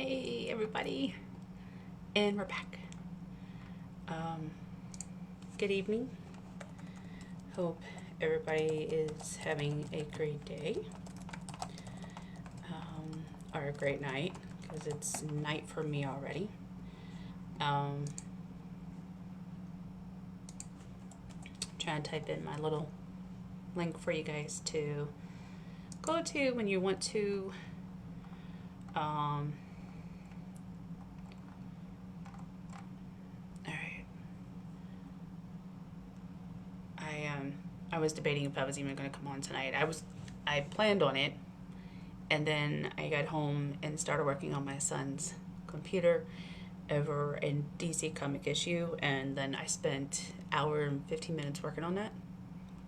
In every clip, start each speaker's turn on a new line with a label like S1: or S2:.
S1: Hey everybody, and we're back. Good evening. Hope everybody is having a great day, or a great night, because it's night for me already. Trying to type in my little link for you guys to go to when you want to I was debating if I was even going to come on tonight. I planned on it, and then I got home and started working on my son's computer over a DC comic issue, and then I spent an hour and 15 minutes working on that.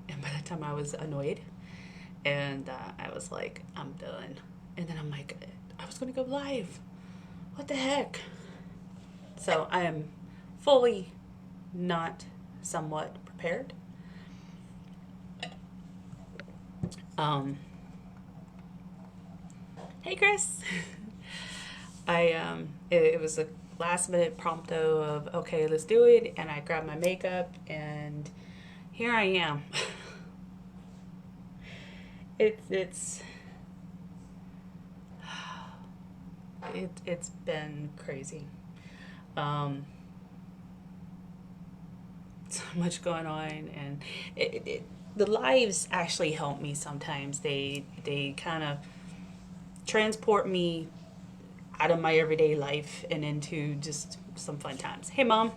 S1: And by the time I was annoyed, and I was like, I'm done. And then I'm like, I was going to go live. What the heck? So I am fully not somewhat prepared. Hey Chris. It was a last minute prompto of okay, let's do it, and I grabbed my makeup and here I am. It's been crazy. So much going on, and the lives actually help me sometimes. They kind of transport me out of my everyday life and into just some fun times. Hey mom.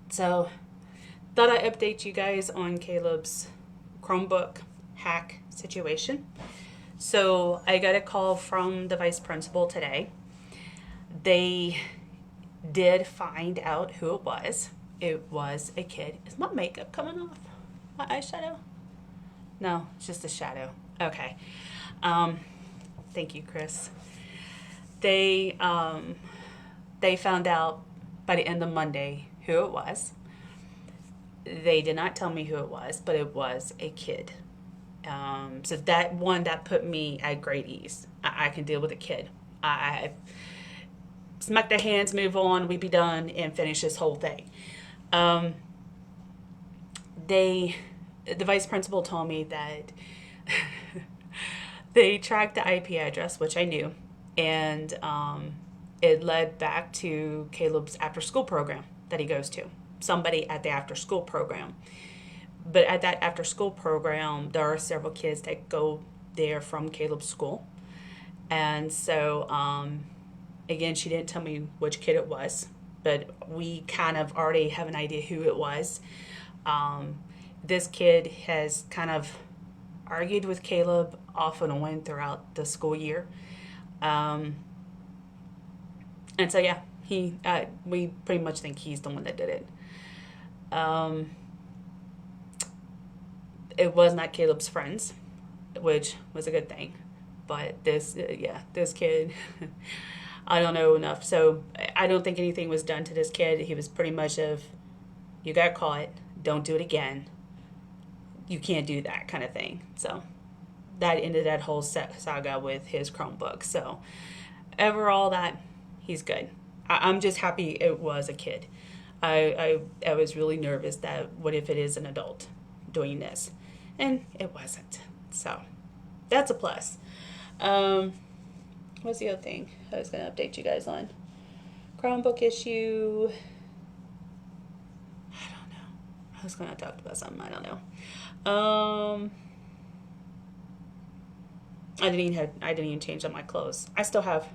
S1: So thought I'd update you guys on Caleb's Chromebook hack situation. So I got a call from the vice principal today. They did find out who it was. It was a kid. Is my makeup coming off? My eyeshadow? No, it's just a shadow. Okay. Thank you, Chris. They found out by the end of Monday who it was. They did not tell me who it was, but it was a kid. So that put me at great ease. I can deal with a kid. I smack their hands, move on, we be done, and finish this whole thing. The vice principal told me that they tracked the IP address, which I knew, and it led back to Caleb's after school program that he goes to. Somebody at the after school program. But at that after school program, there are several kids that go there from Caleb's school. And so, again, she didn't tell me which kid it was, but we kind of already have an idea who it was. This kid has kind of argued with Caleb off and on throughout the school year. And so, yeah, we pretty much think he's the one that did it. It was not Caleb's friends, which was a good thing. But this kid, I don't know enough. So I don't think anything was done to this kid. He was pretty much you got caught, don't do it again. You can't do that kind of thing. So that ended that whole saga with his Chromebook. So overall, he's good. I'm just happy it was a kid. I was really nervous that what if it is an adult doing this? And it wasn't. So that's a plus. What's the other thing I was going to update you guys on? Chromebook issue. I don't know. I was going to talk about something. I don't know. I didn't even change up my clothes. I still have.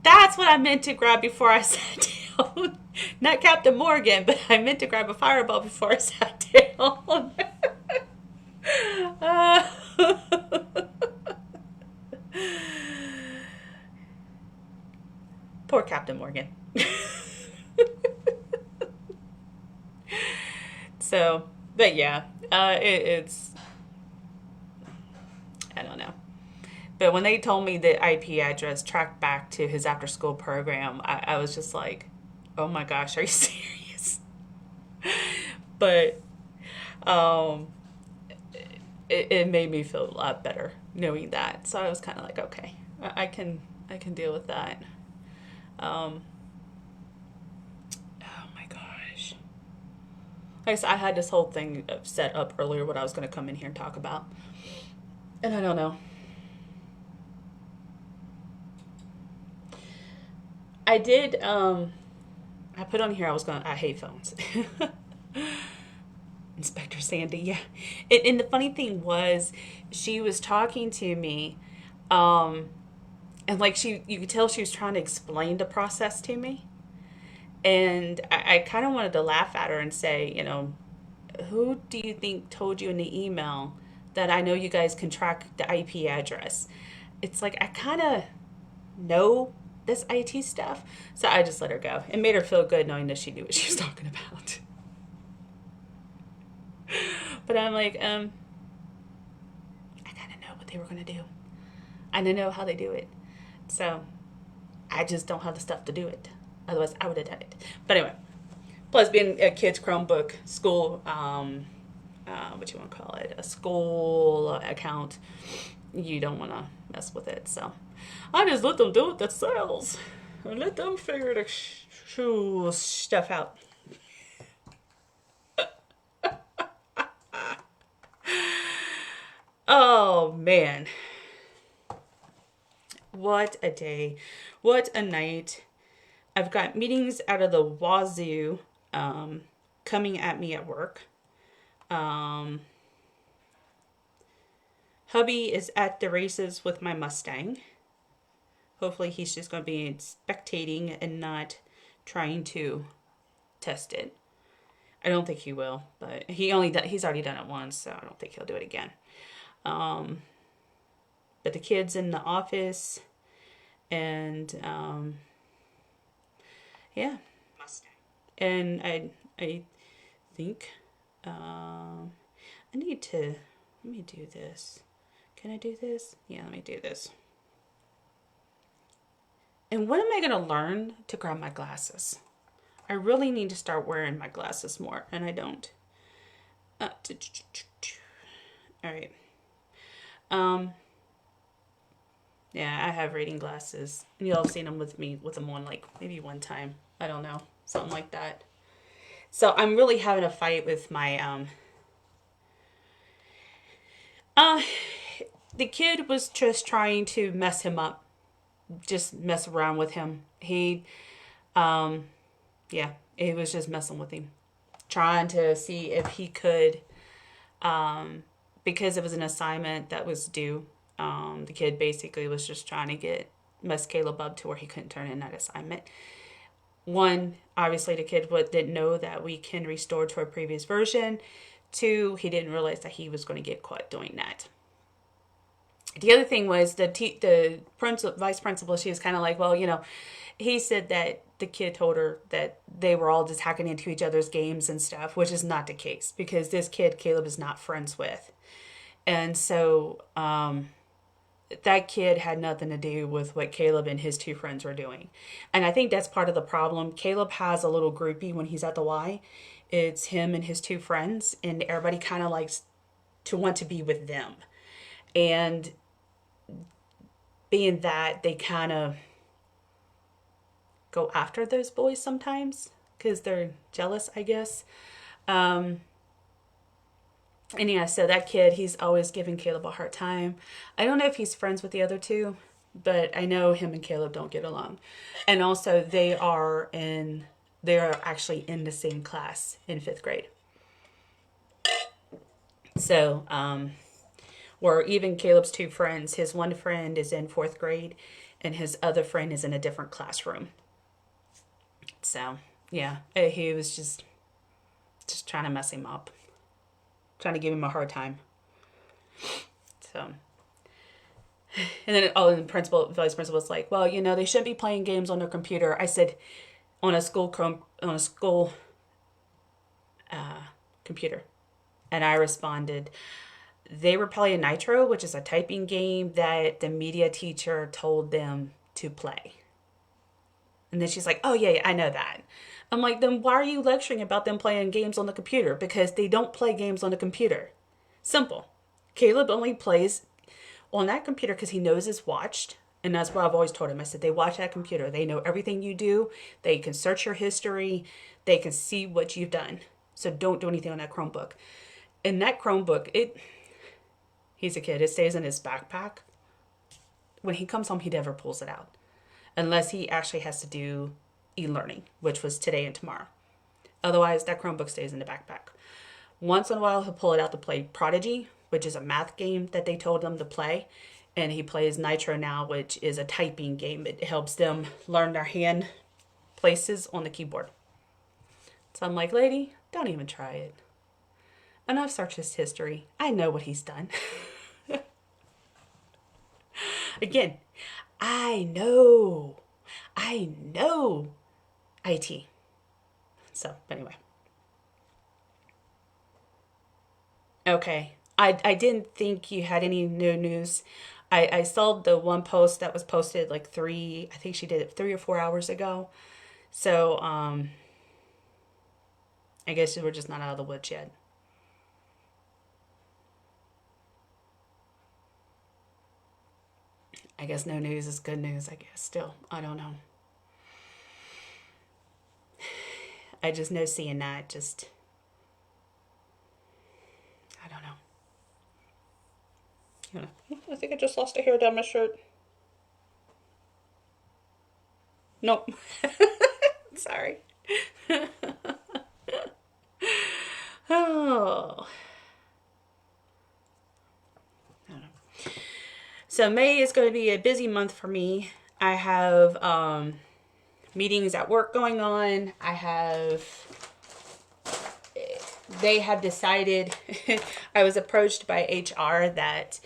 S1: That's what I meant to grab before I sat down. Not Captain Morgan, but I meant to grab a fireball before I sat down. Poor Captain Morgan. So, but yeah, it's, I don't know. But when they told me the IP address tracked back to his after school program, I was just like, oh my gosh, are you serious? But Um, it made me feel a lot better knowing that. So I was kind of like, okay, I can deal with that. Um, oh my gosh. Like I said, I had this whole thing set up earlier what I was going to come in here and talk about. And I don't know. I did I put on here I hate phones. Inspector Sandy, yeah. And the funny thing was she was talking to me, um and like you could tell she was trying to explain the process to me. And I kind of wanted to laugh at her and say, who do you think told you in the email that I know you guys can track the IP address? It's like I kind of know this IT stuff. So I just let her go. It made her feel good knowing that she knew what she was talking about. But I'm like, I kind of know what they were going to do. I know how they do it. So I just don't have the stuff to do it. Otherwise, I would have done it. But anyway, plus being a kid's Chromebook school, what you want to call it, a school account, you don't want to mess with it. So I just let them do it themselves. And let them figure the stuff out. Oh man, what a day, what a night. I've got meetings out of the wazoo coming at me at work. Um, hubby is at the races with my Mustang. Hopefully he's just going to be spectating and not trying to test it. I don't think he will, but he's already done it once, so I don't think he'll do it again. Um, but the kids in the office, and yeah, and I think I need to let me do this. Can I do this? Yeah, let me do this. And when am I gonna learn to grab my glasses? I really need to start wearing my glasses more, and I don't. All right. Um, yeah, I have reading glasses. And you'll have seen them with them on like maybe one time. I don't know. Something like that. So I'm really having a fight with my uh the kid was just trying to mess him up. Just mess around with him. Um yeah, he was just messing with him. Trying to see if he could because it was an assignment that was due. The kid basically was just trying to mess Caleb up to where he couldn't turn in that assignment. One, obviously the kid didn't know that we can restore to a previous version. Two, he didn't realize that he was going to get caught doing that. The other thing was the vice principal. She was kind of like, well, he said that the kid told her that they were all just hacking into each other's games and stuff, which is not the case because this kid Caleb is not friends with, and so that kid had nothing to do with what Caleb and his two friends were doing. And I think that's part of the problem. Caleb has a little groupie when he's at the Y. It's him and his two friends, and everybody kind of likes to want to be with them. And being that, they kind of go after those boys sometimes because they're jealous, I guess. And yeah, so that kid, he's always giving Caleb a hard time. I don't know if he's friends with the other two, but I know him and Caleb don't get along. And also they're actually in the same class in 5th grade. So, or even Caleb's two friends, his one friend is in 4th grade and his other friend is in a different classroom. So, yeah, he was just trying to mess him up. Trying to give him a hard time. So, and then the vice principal was like, well, they shouldn't be playing games on their computer. I said, on a school computer. And I responded, they were playing Nitro, which is a typing game that the media teacher told them to play. And then she's like, oh, yeah, I know that. I'm like, then why are you lecturing about them playing games on the computer? Because they don't play games on the computer. Simple. Caleb only plays on that computer because he knows it's watched. And that's what I've always told him. I said, they watch that computer. They know everything you do. They can search your history. They can see what you've done. So don't do anything on that Chromebook. In that Chromebook, he's a kid. It stays in his backpack. When he comes home, he never pulls it out. Unless he actually has to do e-learning, which was today and tomorrow. Otherwise, that Chromebook stays in the backpack. Once in a while, he'll pull it out to play Prodigy, which is a math game that they told him to play. And he plays Nitro now, which is a typing game. It helps them learn their hand places on the keyboard. So I'm like, lady, don't even try it. And I've searched his history. I know what he's done. Again, I know IT. So, anyway. Okay. I didn't think you had any new news. I saw the one post that was posted like I think she did it 3 or 4 hours ago. So, I guess we're just not out of the woods yet. I guess no news is good news, I guess. Still, I don't know. I just know seeing that I don't know. I think I just lost a hair down my shirt. Nope. Sorry. Oh. I don't know. So May is going to be a busy month for me. I have meetings at work going on. They have decided, I was approached by HR that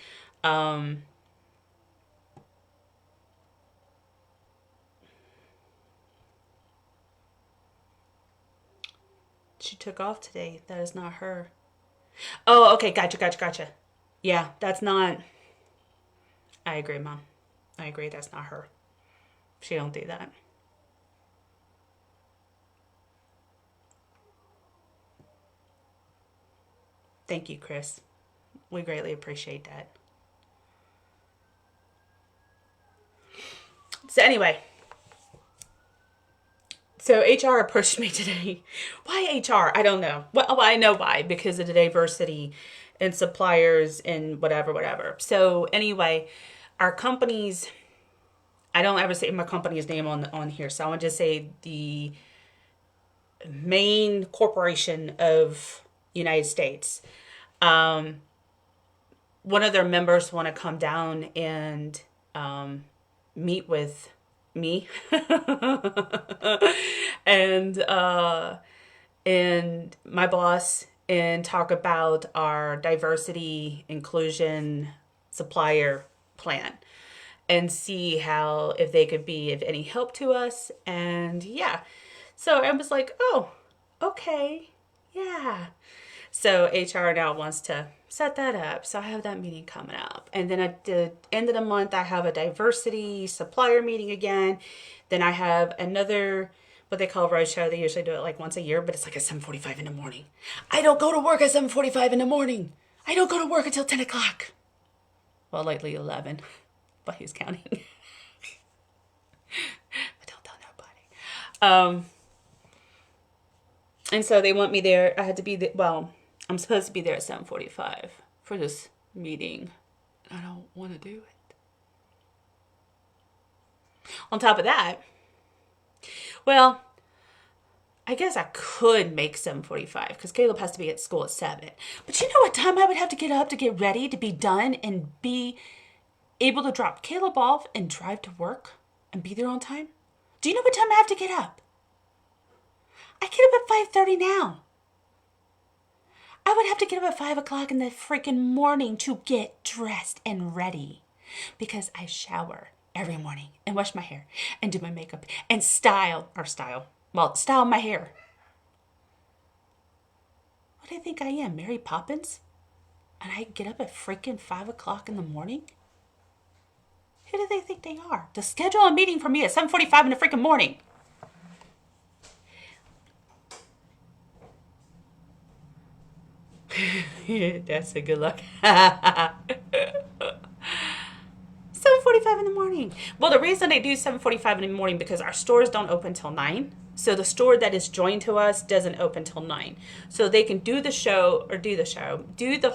S1: she took off today. That is not her. Oh, okay. Gotcha. Yeah, that's not. I agree, Mom. I agree. That's not her. She don't do that. Thank you, Chris. We greatly appreciate that. So anyway, so HR approached me today. Why HR? I don't know. Well, I know why, because of the diversity and suppliers and whatever. So anyway, our companies, I don't ever say my company's name on here, so I want to just say the main corporation of United States. One of their members want to come down and meet with me and my boss and talk about our diversity inclusion supplier plan and see how if they could be of any help to us. And yeah, so I was like, oh, okay, yeah. So HR now wants to set that up. So I have that meeting coming up. And then at the end of the month, I have a diversity supplier meeting again. Then I have another, what they call roadshow. They usually do it like once a year, but it's like at 7:45 in the morning. I don't go to work at 7:45 in the morning. I don't go to work until 10 o'clock. Well, lately 11, but who's counting? But don't tell nobody. And so they want me there. I had to be there. Well, I'm supposed to be there at 7:45 for this meeting. I don't want to do it. On top of that, well, I guess I could make 7:45 because Caleb has to be at school at 7. But you know what time I would have to get up to get ready to be done and be able to drop Caleb off and drive to work and be there on time? Do you know what time I have to get up? I get up at 5:30 now. I would have to get up at 5 o'clock in the freaking morning to get dressed and ready because I shower every morning and wash my hair and do my makeup and style my hair. What do you think I am, Mary Poppins? And I get up at freaking 5 o'clock in the morning? Who do they think they are? To schedule a meeting for me at 7:45 in the freaking morning. That's a good luck. 7:45 in the morning. Well, the reason they do 7:45 in the morning because our stores don't open till 9. So the store that is joined to us doesn't open till 9. So they can do the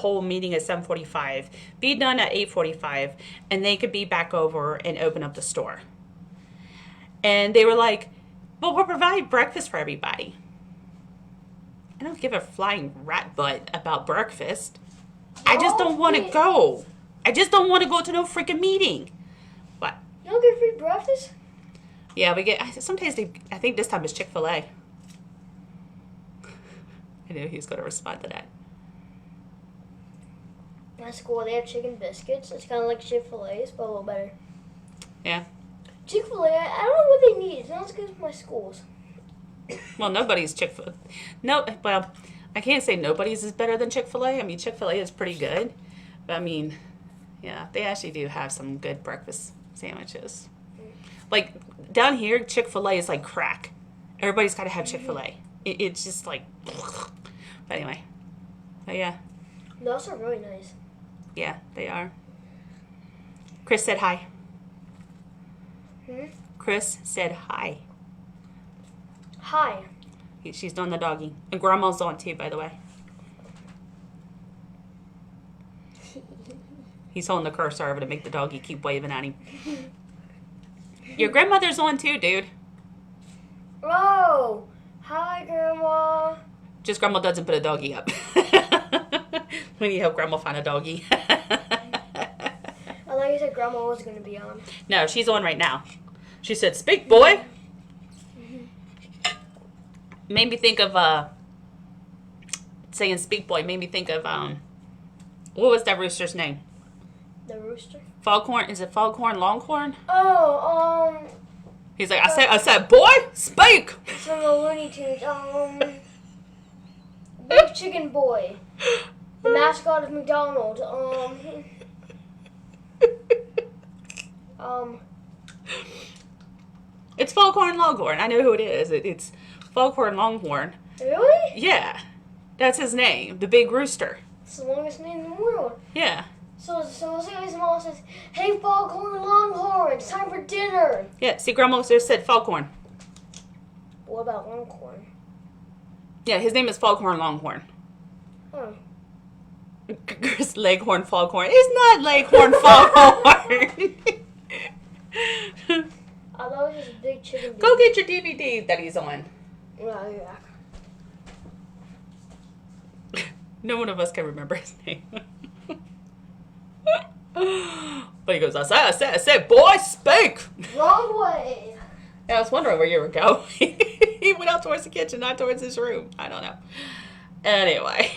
S1: whole meeting at 7:45, be done at 8:45, and they could be back over and open up the store. And they were like, well, we'll provide breakfast for everybody. I don't give a flying rat butt about breakfast. I just don't want to go. I just don't want to go to no freaking meeting. What?
S2: You don't get free breakfast?
S1: Yeah, we get, sometimes I think this time it's Chick-fil-A. I knew he was going to respond to that.
S2: My school, they have chicken biscuits. It's kind of like Chick-fil-A's, but a little better.
S1: Yeah.
S2: Chick-fil-A, I don't know what they need. It's not as good as my schools.
S1: Well, nobody's Chick-fil-A. No, well, I can't say nobody's is better than Chick-fil-A. I mean, Chick-fil-A is pretty good. But, I mean, yeah, they actually do have some good breakfast sandwiches. Like, down here, Chick-fil-A is like crack. Everybody's got to have Chick-fil-A. It's just like, but anyway. But, yeah.
S2: Those are really nice.
S1: Yeah, they are. Chris said hi. Chris said hi.
S2: Hi.
S1: She's doing the doggy. And Grandma's on too, by the way. He's holding the cursor over to make the doggy keep waving at him. Your grandmother's on too, dude.
S2: Oh, hi, Grandma.
S1: Just Grandma doesn't put a doggy up. We need to help Grandma find a doggy.
S2: I thought you said Grandma was going to be on.
S1: No, she's on right now. She said, "Speak, boy." Made me think of, saying "speak, boy." Made me think of, what was that rooster's name?
S2: The rooster?
S1: Foghorn. Is it Foghorn Longhorn?
S2: Oh,
S1: He's like, I said, "Boy, speak."
S2: it's from the Looney Tunes. Big Chicken Boy. The mascot of McDonald's.
S1: It's Foghorn Longhorn. I know who it is. It's Foghorn Longhorn.
S2: Really?
S1: Yeah, that's his name. The big rooster.
S2: It's the longest name in the world.
S1: Yeah.
S2: So his mom says, "Hey, Foghorn Longhorn, it's time for dinner."
S1: Yeah. See, Grandma just said Foghorn.
S2: What about Longhorn?
S1: Yeah, his name is Foghorn Longhorn.
S2: Oh.
S1: Chris Leghorn Foghorn. It's not Leghorn Foghorn.
S2: I thought it was just Big Chicken Boy.
S1: Go get your DVD that he's on.
S2: Yeah.
S1: No one of us can remember his name. But he goes, I said, "Boy, speak."
S2: Wrong way.
S1: Yeah, I was wondering where you were going. He went out towards the kitchen, not towards his room. I don't know. Anyway.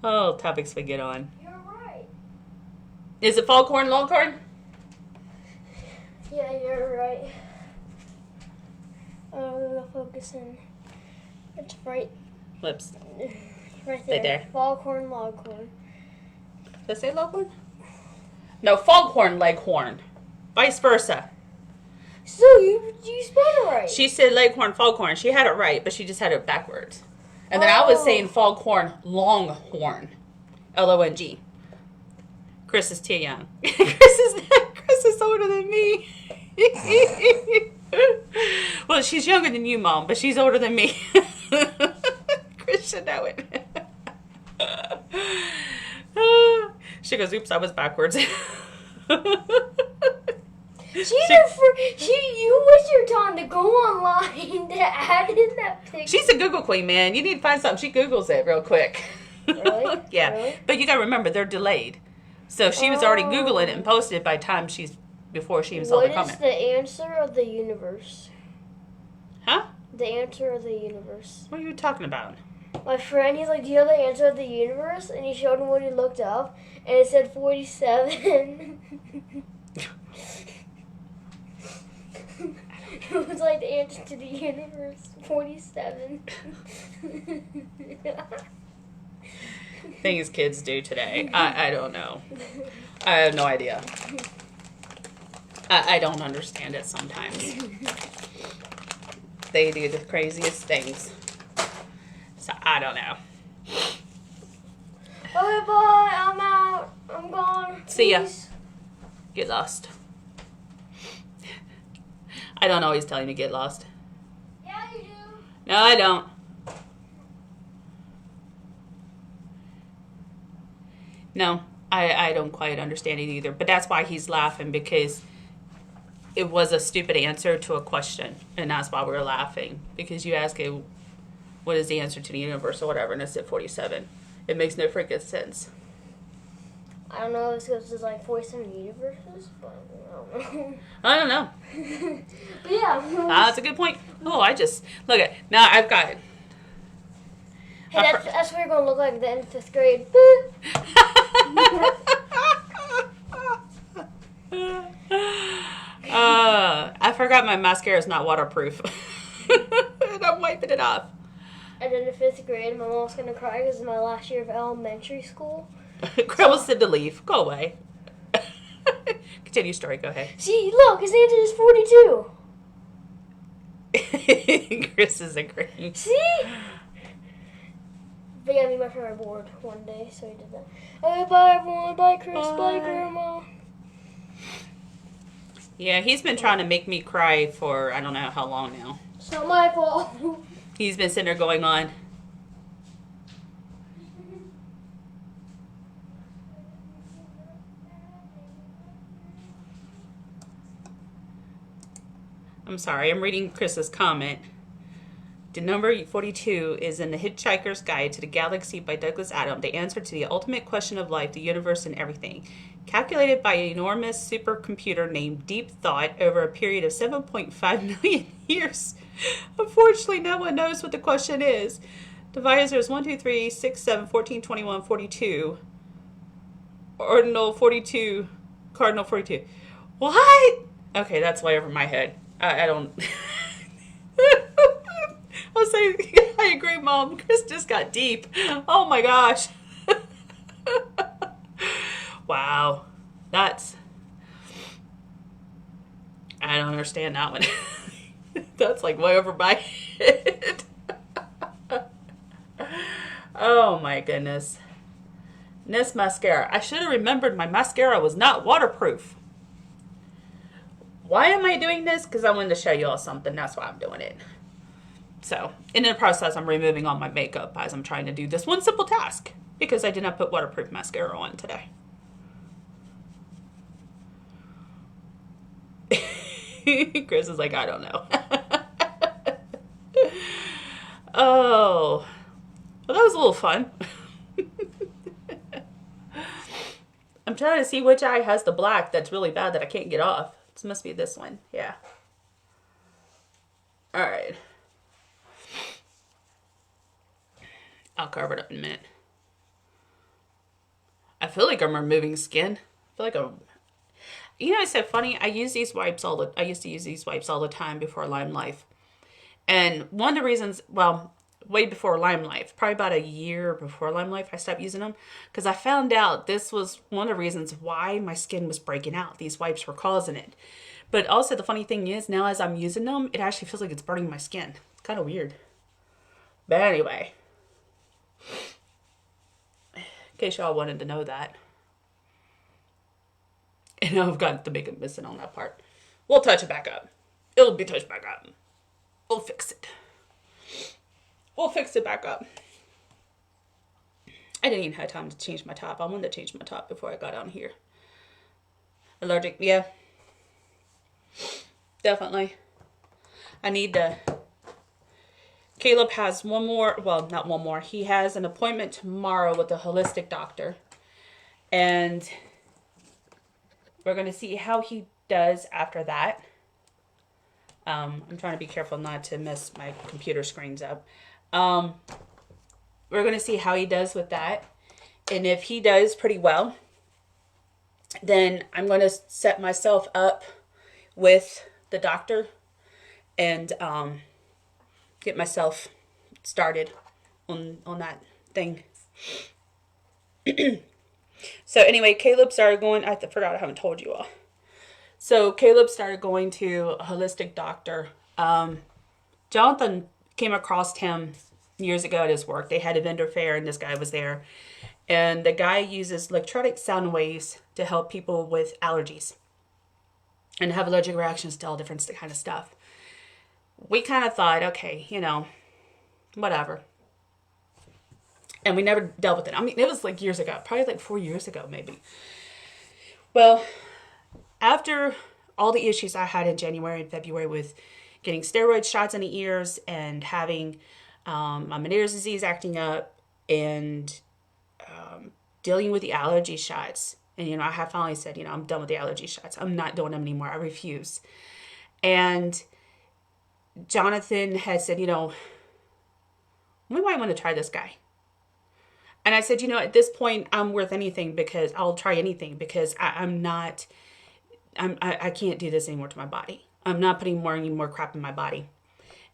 S1: Oh, topics we get on.
S2: You're right.
S1: Is it Foghorn Longhorn?
S2: Yeah, you're right. Focus in. It's right.
S1: Lips.
S2: Right
S1: Right there.
S2: Foghorn Longhorn.
S1: Did I say Longhorn? No, Foghorn Leghorn. Vice versa.
S2: So you spelled it right.
S1: She said Leghorn Foghorn. She had it right, but she just had it backwards. And then I was saying Foghorn Longhorn. Long. Chris is too young. Chris is older than me. Well, she's younger than you, Mom, but she's older than me. Chris should know it. She goes, "Oops, I was backwards."
S2: You waste your time to go online to add in that picture.
S1: She's a Google queen, man. You need to find something. She Googles it real quick.
S2: Really?
S1: Yeah.
S2: Really?
S1: But you got to remember, they're delayed. So she was already Googling it and posted it by the time before she even saw the
S2: What is
S1: comment.
S2: the answer of the universe?
S1: Huh?
S2: The answer of the universe.
S1: What are you talking about?
S2: My friend, he's like, "Do you know the answer of the universe?" And he showed him what he looked up, and it said 47. It was like the answer to the universe, 47.
S1: Things kids do today. I don't know. I have no idea. I don't understand it sometimes. They do the craziest things. So I don't know.
S2: Okay, bye. I'm out. I'm gone.
S1: See ya.
S2: Peace.
S1: Get lost. I don't always tell him to get lost.
S2: Yeah, you do.
S1: No, I don't. No, I don't quite understand it either. But that's why he's laughing, because it was a stupid answer to a question. And that's why we're laughing. Because you ask it, what is the answer to the universe or whatever, and it said 47. It makes no freaking sense.
S2: I don't know if it's because there's like 47 universes, but I don't know.
S1: I don't know.
S2: But yeah.
S1: That's a good point. Oh, I just, look at, now I've got it.
S2: Hey, that's what you're going to look like at the end of 5th grade.
S1: I forgot my mascara is not waterproof. And I'm wiping it off.
S2: At the end of 5th grade, my mom's going to cry because it's my last year of elementary school.
S1: Grandma said to leave. Go away. Continue story. Go ahead.
S2: See, look, his answer is 42.
S1: Chris is agreeing.
S2: See? But yeah, me and my friend were bored one day, so we did that. Okay, bye everyone. Bye Chris. Bye Grandma.
S1: Yeah, he's been trying to make me cry for I don't know how long now.
S2: It's not my fault.
S1: He's been sitting there going on. I'm sorry, I'm reading Chris's comment. The number 42 is in The Hitchhiker's Guide to the Galaxy by Douglas Adams, the answer to the ultimate question of life, the universe, and everything. Calculated by an enormous supercomputer named Deep Thought over a period of 7.5 million years. Unfortunately, no one knows what the question is. Divisors 1, 2, 3, 6, 7, 14, 21, 42. Ordinal 42. Cardinal 42. What? Okay, that's way over my head. I don't... I'll say, I agree, Mom. Chris just got deep. Oh my gosh. Wow. That's... I don't understand that one. That's like way over my head. Oh my goodness. This mascara. I should have remembered my mascara was not waterproof. Why am I doing this? Because I wanted to show you all something. That's why I'm doing it. So, in the process, I'm removing all my makeup as I'm trying to do this one simple task. Because I did not put waterproof mascara on today. Chris is like, I don't know. Oh. Well, that was a little fun. I'm trying to see which eye has the black that's really bad that I can't get off. This must be this one. Yeah. Alright. I'll cover it up in a minute. I feel like I'm removing skin. I feel like I'm... You know, it's so funny. I used to use these wipes all the time before Lyme Life. And one of the reasons, well, way before Lyme Life, probably about a year before Lyme Life, I stopped using them. Because I found out this was one of the reasons why my skin was breaking out. These wipes were causing it. But also the funny thing is, now as I'm using them, it actually feels like it's burning my skin. It's kind of weird. But anyway. In case y'all wanted to know that. And I've got the makeup missing on that part. We'll touch it back up. It'll be touched back up. We'll fix it. We'll fix it back up. I didn't even have time to change my top. I wanted to change my top before I got on here. Allergic, yeah. Definitely. I need to... Caleb has one more, well, not one more. He has an appointment tomorrow with a holistic doctor. And we're going to see how he does after that. I'm trying to be careful not to mess my computer screens up. We're going to see how he does with that. And if he does pretty well, then I'm going to set myself up with the doctor and get myself started on that thing. So anyway, Caleb started going, I forgot I haven't told you all. So Caleb started going to a holistic doctor. Jonathan came across him years ago at his work. They had a vendor fair and this guy was there. And the guy uses electronic sound waves to help people with allergies and have allergic reactions to all different kind of stuff. We kind of thought, okay, you know, whatever. And we never dealt with it. I mean, it was like years ago, probably like 4 years ago, maybe. Well, after all the issues I had in January and February with getting steroid shots in the ears and having my Meniere's disease acting up and dealing with the allergy shots. And, you know, I have finally said, you know, I'm done with the allergy shots. I'm not doing them anymore. I refuse. And Jonathan had said, you know, we might want to try this guy. And I said, you know, at this point, I'm worth anything because I'll try anything because I can't do this anymore to my body. I'm not putting any more crap in my body.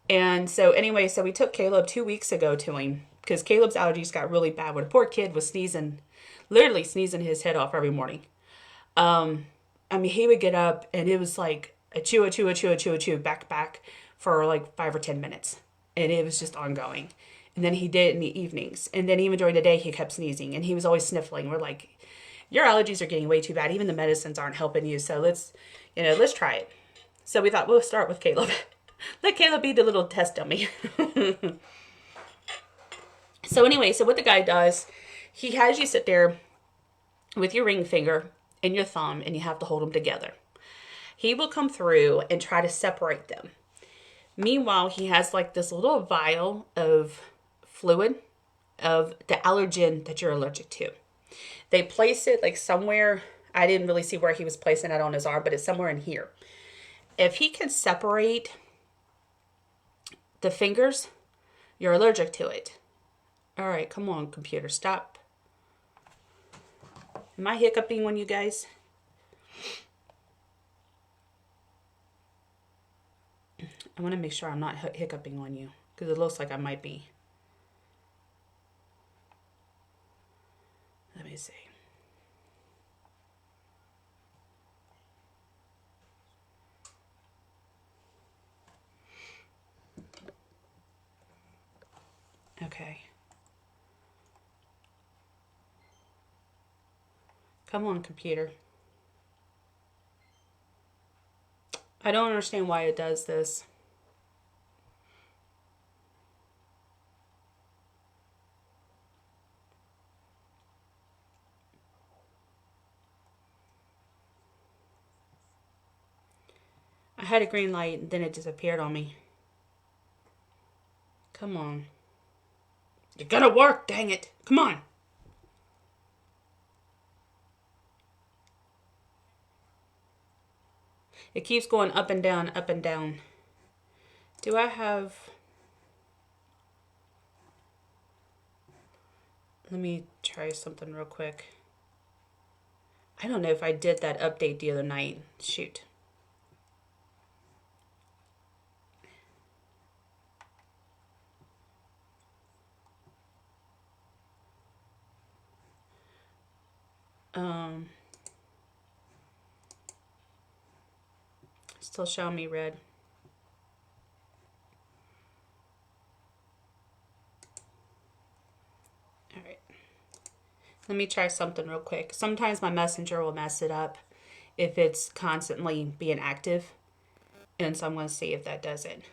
S1: And so anyway, so we took Caleb 2 weeks ago to him because Caleb's allergies got really bad where the poor kid was sneezing, literally sneezing his head off every morning. I mean, he would get up and it was like a chew, back for like 5 or 10 minutes. And it was just ongoing. And then he did it in the evenings. And then even during the day, he kept sneezing and he was always sniffling. We're like, your allergies are getting way too bad. Even the medicines aren't helping you. So let's try it. So we thought we'll start with Caleb. Let Caleb be the little test dummy. So anyway, so what the guy does, he has you sit there with your ring finger and your thumb and you have to hold them together. He will come through and try to separate them. Meanwhile, he has like this little vial of fluid of the allergen that you're allergic to. They place it like somewhere. I didn't really see where he was placing it on his arm, but it's somewhere in here. If he can separate the fingers, you're allergic to it. All right, come on, computer, stop. Am I hiccuping on you guys? I want to make sure I'm not hiccuping on you because it looks like I might be. Let me see. Okay. Come on, computer. I don't understand why it does this. I had a green light and then it disappeared on me. Come on. You're gonna work, dang it. Come on. It keeps going up and down, up and down. Do I have... Let me try something real quick. I don't know if I did that update the other night. Shoot. Still showing me red. All right. Let me try something real quick. Sometimes my messenger will mess it up if it's constantly being active. And so I'm going to see if that does it.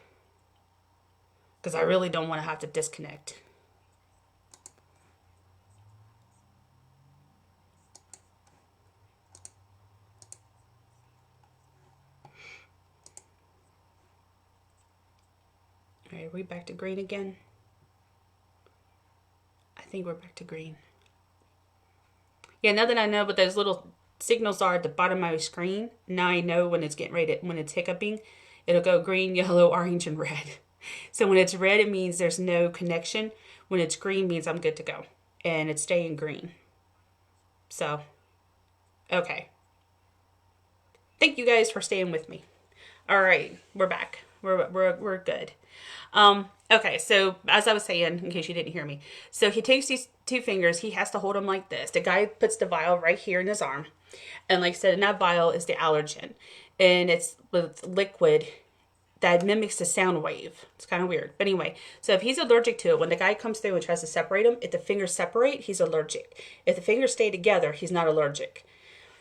S1: Because I really don't want to have to disconnect. All right, are we back to green again? I think we're back to green. Yeah, now that I know what those little signals are at the bottom of my screen, now I know when it's getting ready to, when it's hiccuping, it'll go green, yellow, orange, and red. So when it's red, it means there's no connection. When it's green, means I'm good to go. And it's staying green. So, okay. Thank you guys for staying with me. All right, we're back. We're good. Okay, so as I was saying, in case you didn't hear me, so he takes these two fingers, he has to hold them like this. The guy puts the vial right here in his arm. And like I said, in that vial is the allergen. And it's with liquid that mimics the sound wave. It's kind of weird. But anyway, so if he's allergic to it, when the guy comes through and tries to separate them, if the fingers separate, he's allergic. If the fingers stay together, he's not allergic.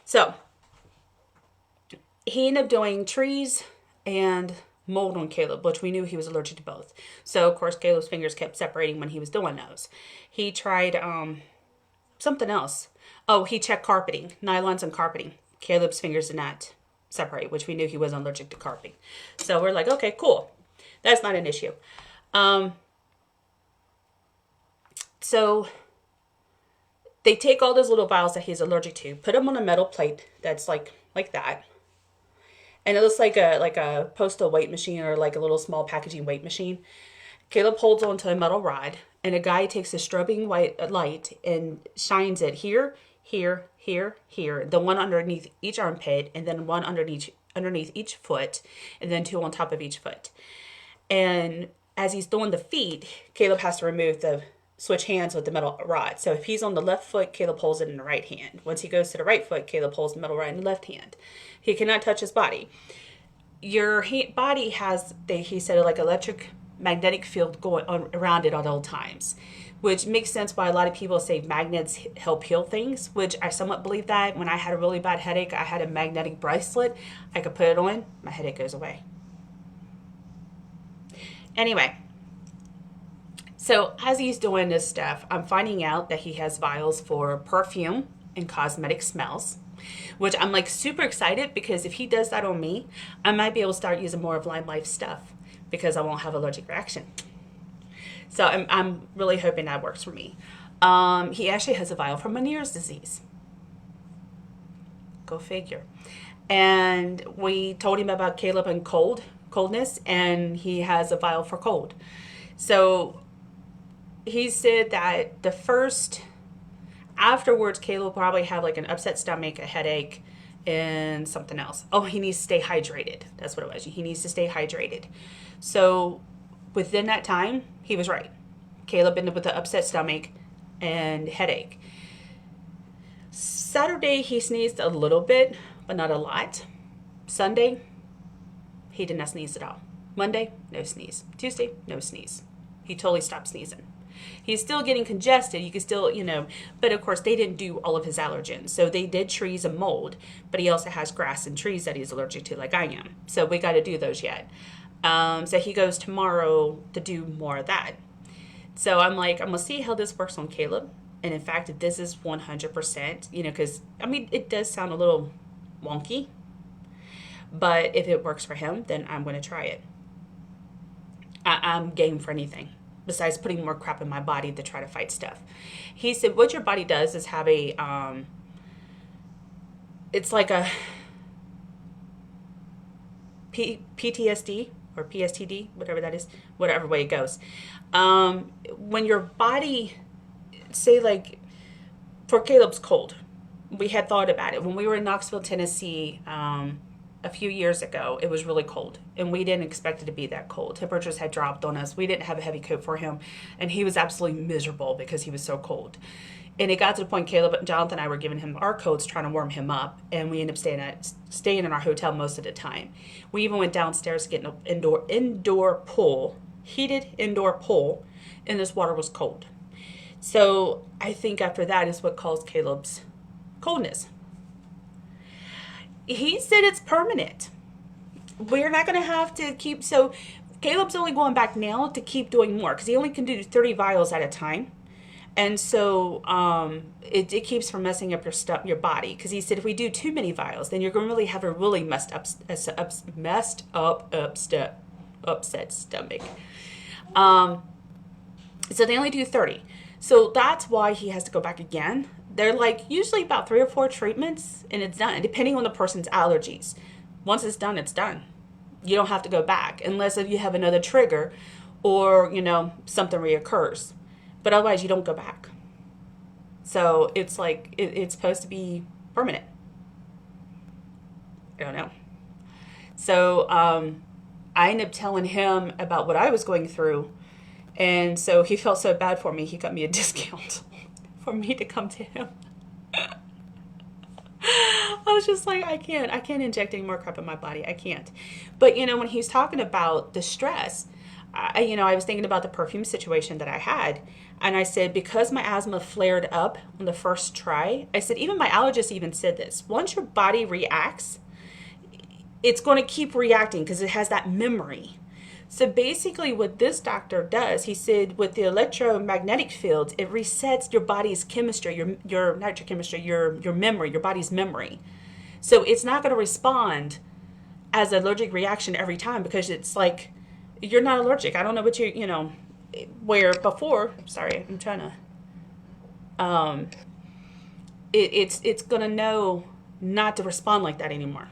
S1: So he ended up doing trees and mold on Caleb, which we knew he was allergic to both. So, of course, Caleb's fingers kept separating when he was doing those. He tried something else. Oh, he checked carpeting, nylons and carpeting. Caleb's fingers did not separate, which we knew he wasn't allergic to carpeting. So we're like, okay, cool. That's not an issue. So they take all those little vials that he's allergic to, put them on a metal plate that's like that. And it looks like a postal weight machine or like a little small packaging weight machine. Caleb holds onto a metal rod, and a guy takes a strobing white light and shines it here, here, here, here. The one underneath each armpit, and then one underneath each foot, and then two on top of each foot. And as he's doing the feet, Caleb has to switch hands with the metal rod. So if he's on the left foot, Caleb holds it in the right hand. Once he goes to the right foot, Caleb holds the metal rod in the left hand. He cannot touch his body. Your body has, he said, like electric magnetic field going on around it at all times, which makes sense why a lot of people say magnets help heal things, which I somewhat believe that. When I had a really bad headache, I had a magnetic bracelet. I could put it on, my headache goes away. Anyway, so as he's doing this stuff, I'm finding out that he has vials for perfume and cosmetic smells, which I'm like super excited, because if he does that on me, I might be able to start using more of Lyme Life stuff because I won't have allergic reaction. So I'm really hoping that works for me. He actually has a vial for Meniere's disease. Go figure. And we told him about Caleb and coldness, and he has a vial for cold. So he said that afterwards, Caleb will probably have like an upset stomach, a headache, and something else. Oh, he needs to stay hydrated. That's what it was. He needs to stay hydrated. So within that time, he was right. Caleb ended up with an upset stomach and headache. Saturday, he sneezed a little bit, but not a lot. Sunday, he did not sneeze at all. Monday, no sneeze. Tuesday, no sneeze. He totally stopped sneezing. He's still getting congested. You can still, but of course they didn't do all of his allergens. So they did trees and mold, but he also has grass and trees that he's allergic to, like I am. So we got to do those yet. So he goes tomorrow to do more of that. So I'm like, I'm going to see how this works on Caleb. And in fact, if this is 100%, because, it does sound a little wonky. But if it works for him, then I'm going to try it. I'm game for anything besides putting more crap in my body to try to fight stuff. He said, what your body does is have it's like a PTSD or PSTD, whatever that is, whatever way it goes. When your body, say like, for Caleb's cold, we had thought about it. When we were in Knoxville, Tennessee, a few years ago, it was really cold, and we didn't expect it to be that cold. Temperatures had dropped on us. We didn't have a heavy coat for him, and he was absolutely miserable because he was so cold. And it got to the point Caleb and Jonathan and I were giving him our coats, trying to warm him up, and we ended up staying in our hotel most of the time. We even went downstairs to get an indoor pool, heated indoor pool, and this water was cold. So I think after that is what caused Caleb's coldness. He said it's permanent. We're not going to have to keep... So Caleb's only going back now to keep doing more, because he only can do 30 vials at a time. And so it keeps from messing up your body. Because he said if we do too many vials, then you're going to really have a really upset stomach. So they only do 30. So that's why he has to go back again. They're like usually about 3 or 4 treatments and it's done, depending on the person's allergies. Once it's done, it's done. You don't have to go back unless if you have another trigger or, something reoccurs. But otherwise, you don't go back. So it's like it's supposed to be permanent. I don't know. So I ended up telling him about what I was going through. And so he felt so bad for me, he got me a discount for me to come to him. I was just like, I can't inject any more crap in my body. I can't. But when he's talking about the stress, I was thinking about the perfume situation that I had. And I said, because my asthma flared up on the first try, I said, even my allergist even said this. Once your body reacts, it's going to keep reacting because it has that memory. So basically what this doctor does, he said with the electromagnetic fields, it resets your body's chemistry, your not your chemistry, your memory, your body's memory. So it's not going to respond as an allergic reaction every time because it's like, you're not allergic. I don't know what where before, sorry, I'm trying to, it's going to know not to respond like that anymore.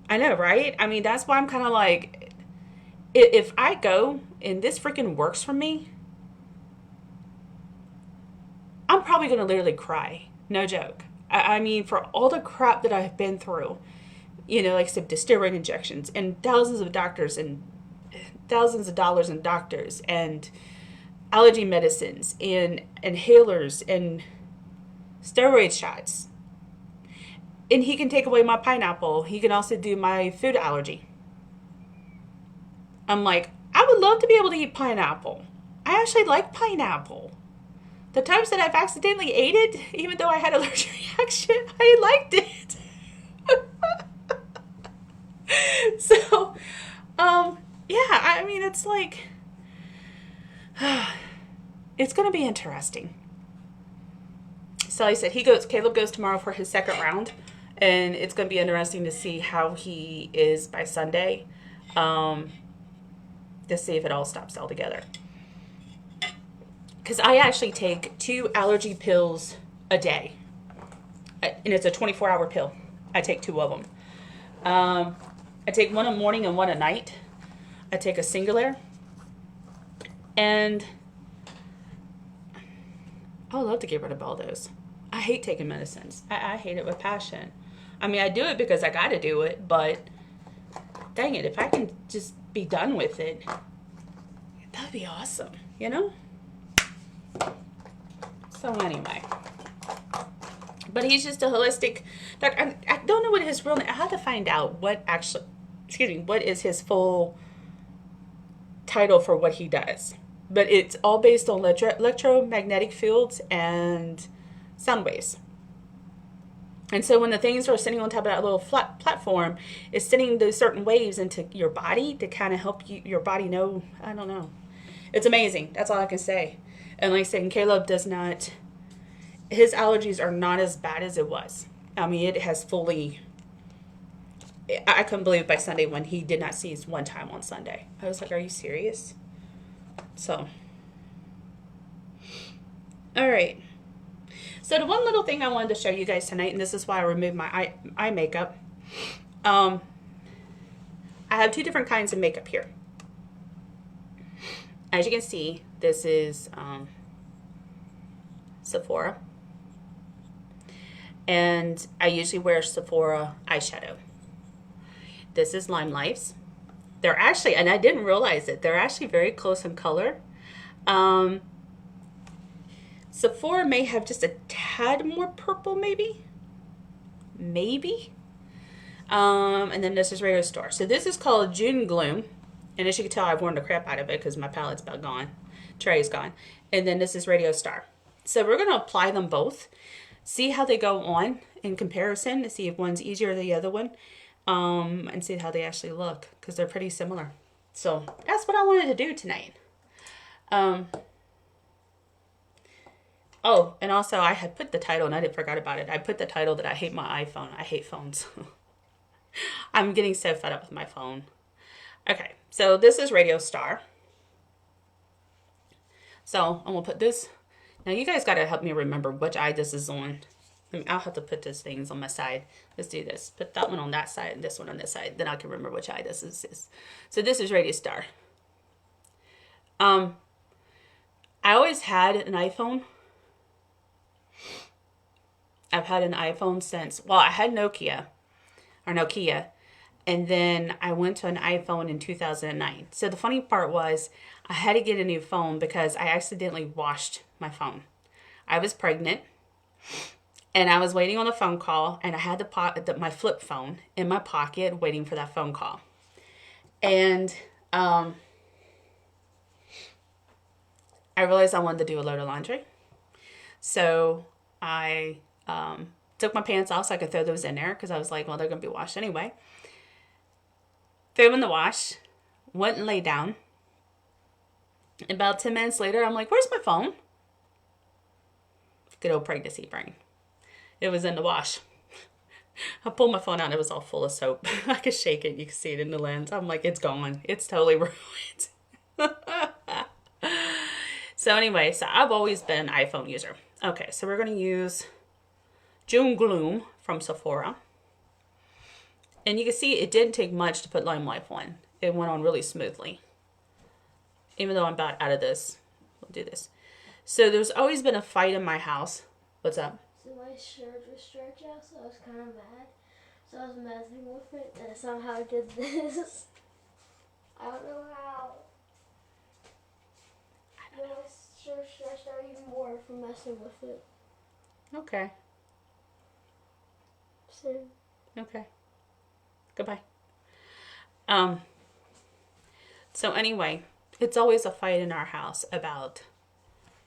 S1: I know, right? I mean, that's why I'm kind of like, if I go and this freaking works for me, I'm probably going to literally cry. No joke. I mean, for all the crap that I've been through, like I said, the steroid injections and thousands of doctors and thousands of dollars in doctors and allergy medicines and inhalers and steroid shots. And he can take away my pineapple. He can also do my food allergy. I'm like, I would love to be able to eat pineapple. I actually like pineapple. The times that I've accidentally ate it, even though I had an allergic reaction, I liked it. So, yeah, I mean, it's like, it's going to be interesting. So like I said, Caleb goes tomorrow for his second round, and it's going to be interesting to see how he is by Sunday, to see if it all stops altogether. Because I actually take 2 allergy pills a day, and it's a 24-hour pill. I take 2 of them. I take one in the morning and one at night. I take a Singulair, and I would love to get rid of all those. I hate taking medicines. I hate it with passion. I mean, I do it because I got to do it, but dang it, if I can just be done with it, that'd be awesome, So anyway, but he's just a holistic doctor. I don't know what his real name. I have to find out what is his full title for what he does. But it's all based on electromagnetic fields and sound waves. And so when the things are sitting on top of that little flat platform, it's sending those certain waves into your body to kind of help your body know. I don't know. It's amazing. That's all I can say. And like I said, Caleb does not, his allergies are not as bad as it was. I mean, it has fully, I couldn't believe by Sunday when he did not sneeze one time on Sunday. I was like, are you serious? So, all right. So the one little thing I wanted to show you guys tonight, and this is why I removed my eye makeup. I have 2 different kinds of makeup here. As you can see, this is Sephora. And I usually wear Sephora eyeshadow. This is Lime Life's. They're actually, and I didn't realize it, they're actually very close in color. Sephora may have just a tad more purple, maybe. And then this is Radial Star. So this is called June Gloom. And as you can tell, I've worn the crap out of it because my palette's about gone. Tray's gone. And then this is Radio Star. So we're going to apply them both. See how they go on in comparison. To see if one's easier than the other one. And see how they actually look. Because they're pretty similar. So that's what I wanted to do tonight. Oh, and also I had put the title, and I forgot about it. I put the title that I hate my iPhone. I hate phones. I'm getting so fed up with my phone. Okay, so this is Radio Star. So I'm going to put this. Now you guys got to help me remember which eye this is on. I'll have to put these things on my side. Let's do this. Put that one on that side and this one on this side. Then I can remember which eye this is. So this is Radio Star. I always had an iPhone. I've had an iPhone since, well, I had Nokia. And then I went to an iPhone in 2009. So the funny part was I had to get a new phone because I accidentally washed my phone. I was pregnant And I was waiting on a phone call, and I had my flip phone in my pocket waiting for that phone call. And I realized I wanted to do a load of laundry. So I took my pants off so I could throw those in there because I was like, well, they're going to be washed anyway. Threw them in the wash, went and lay down. About 10 minutes later, I'm like, where's my phone? Good old pregnancy brain. It was in the wash. I pulled my phone out and it was all full of soap. I could shake it. You can see it in the lens. I'm like, it's gone. It's totally ruined. So anyway, so I've always been an iPhone user. Okay, so we're going to use June Gloom from Sephora. And you can see it didn't take much to put Lime Life on. It went on really smoothly. Even though I'm about out of this. We'll do this. So there's always been a fight in my house. What's up?
S2: So my shirt was stretched out, so I was kind of mad. So I was messing with it, and I somehow did this. I don't know how. My shirt stretched out even more from messing with it.
S1: Okay.
S2: So.
S1: Okay. Goodbye. So anyway, it's always a fight in our house about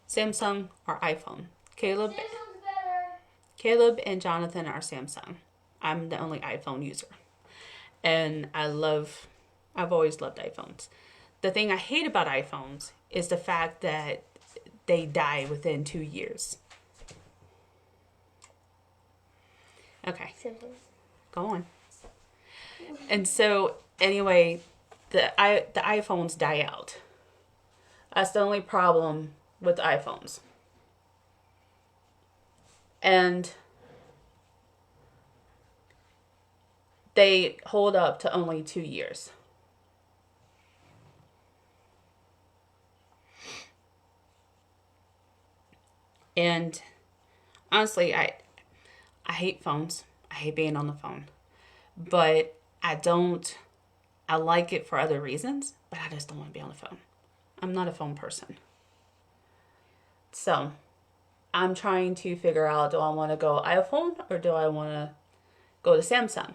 S1: Samsung or iPhone.
S2: Samsung's better.
S1: Caleb and Jonathan are Samsung. I'm the only iPhone user. And I've always loved iPhones. The thing I hate about iPhones is the fact that they die within 2 years. Okay.
S2: Samsung.
S1: Go on. And so, anyway, the iPhones die out. That's the only problem with iPhones. And they hold up to only 2 years. And honestly, I hate phones. I hate being on the phone. But I like it for other reasons, but I just don't want to be on the phone. I'm not a phone person. So I'm trying to figure out, do I want to go iPhone or do I want to go to Samsung?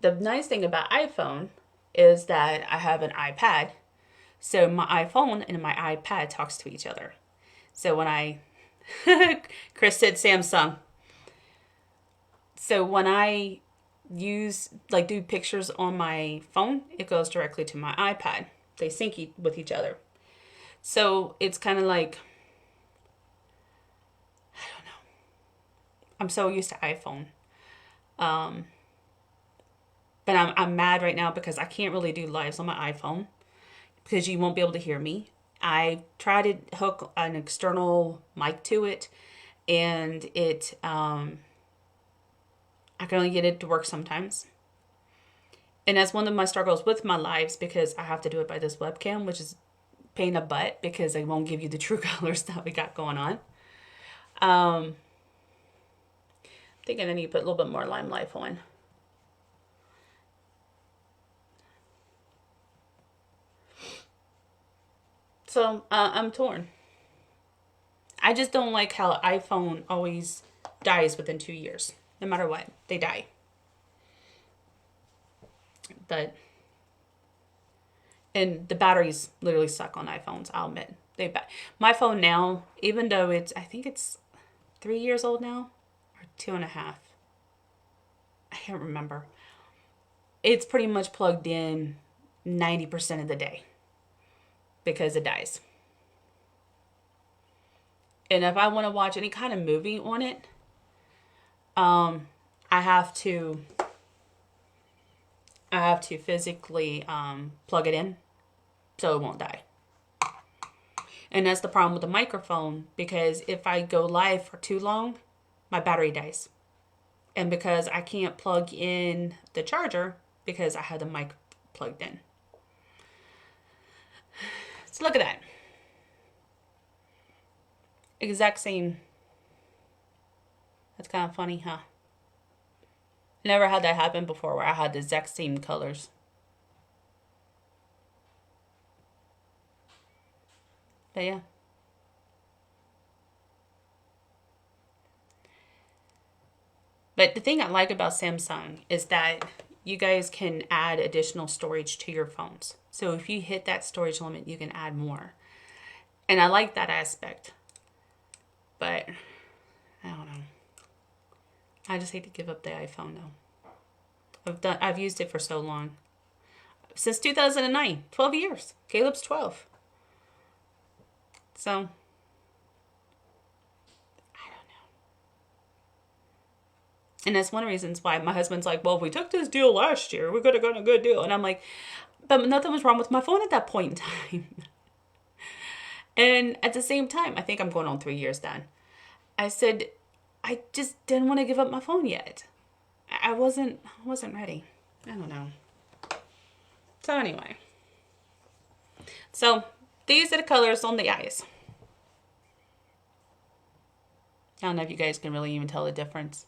S1: The nice thing about iPhone is that I have an iPad. So my iPhone and my iPad talks to each other. So when Chris said Samsung. So when I do pictures on my phone, it goes directly to my iPad. They sync with each other. So it's kind of like, I don't know. I'm so used to iPhone. But I'm mad right now because I can't really do lives on my iPhone because you won't be able to hear me. I tried to hook an external mic to it, and I can only get it to work sometimes. And that's one of my struggles with my lives because I have to do it by this webcam, which is a pain in the butt because they won't give you the true colors that we got going on. I'm thinking I need to put a little bit more Lime Life on. So I'm torn. I just don't like how iPhone always dies within 2 years. No matter what, they die. And the batteries literally suck on iPhones, I'll admit. My phone now, even though I think it's 3 years old now, or 2.5. I can't remember. It's pretty much plugged in 90% of the day because it dies. And if I want to watch any kind of movie on it, I have to physically plug it in so it won't die. And that's the problem with the microphone, because if I go live for too long, my battery dies. And because I can't plug in the charger because I had the mic plugged in. So look at that. Exact same. That's kind of funny, huh? Never had that happen before where I had the exact same colors. But yeah. But the thing I like about Samsung is that you guys can add additional storage to your phones. So if you hit that storage limit, you can add more. And I like that aspect. But I don't know. I just hate to give up the iPhone though. I've used it for so long. Since 2009, 12 years. Caleb's 12. So, I don't know. And that's one of the reasons why my husband's like, well, if we took this deal last year, we could have gotten a good deal. And I'm like, but nothing was wrong with my phone at that point in time. And at the same time, I think I'm going on 3 years then. I said, I just didn't want to give up my phone yet. I wasn't ready. I don't know. So anyway. So these are the colors on the eyes. I don't know if you guys can really even tell the difference.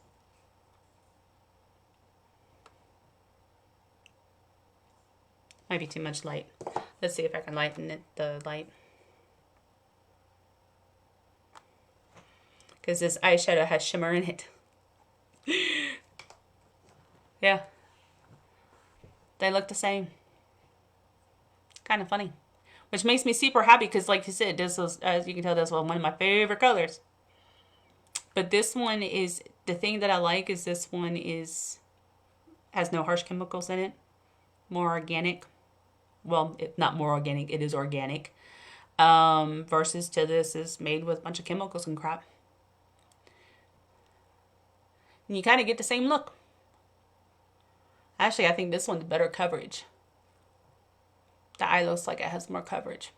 S1: Might be too much light. Let's see if I can lighten it, the light. Because this eyeshadow has shimmer in it. Yeah. They look the same. Kind of funny. Which makes me super happy because, like you said, this was, as you can tell, this was one of my favorite colors. But this one is, the thing that I like is this one has no harsh chemicals in it. More organic. Well, not more organic, it is organic. Versus to this is made with a bunch of chemicals and crap. And you kind of get the same look. Actually, I think this one's better coverage. The eye looks like it has more coverage.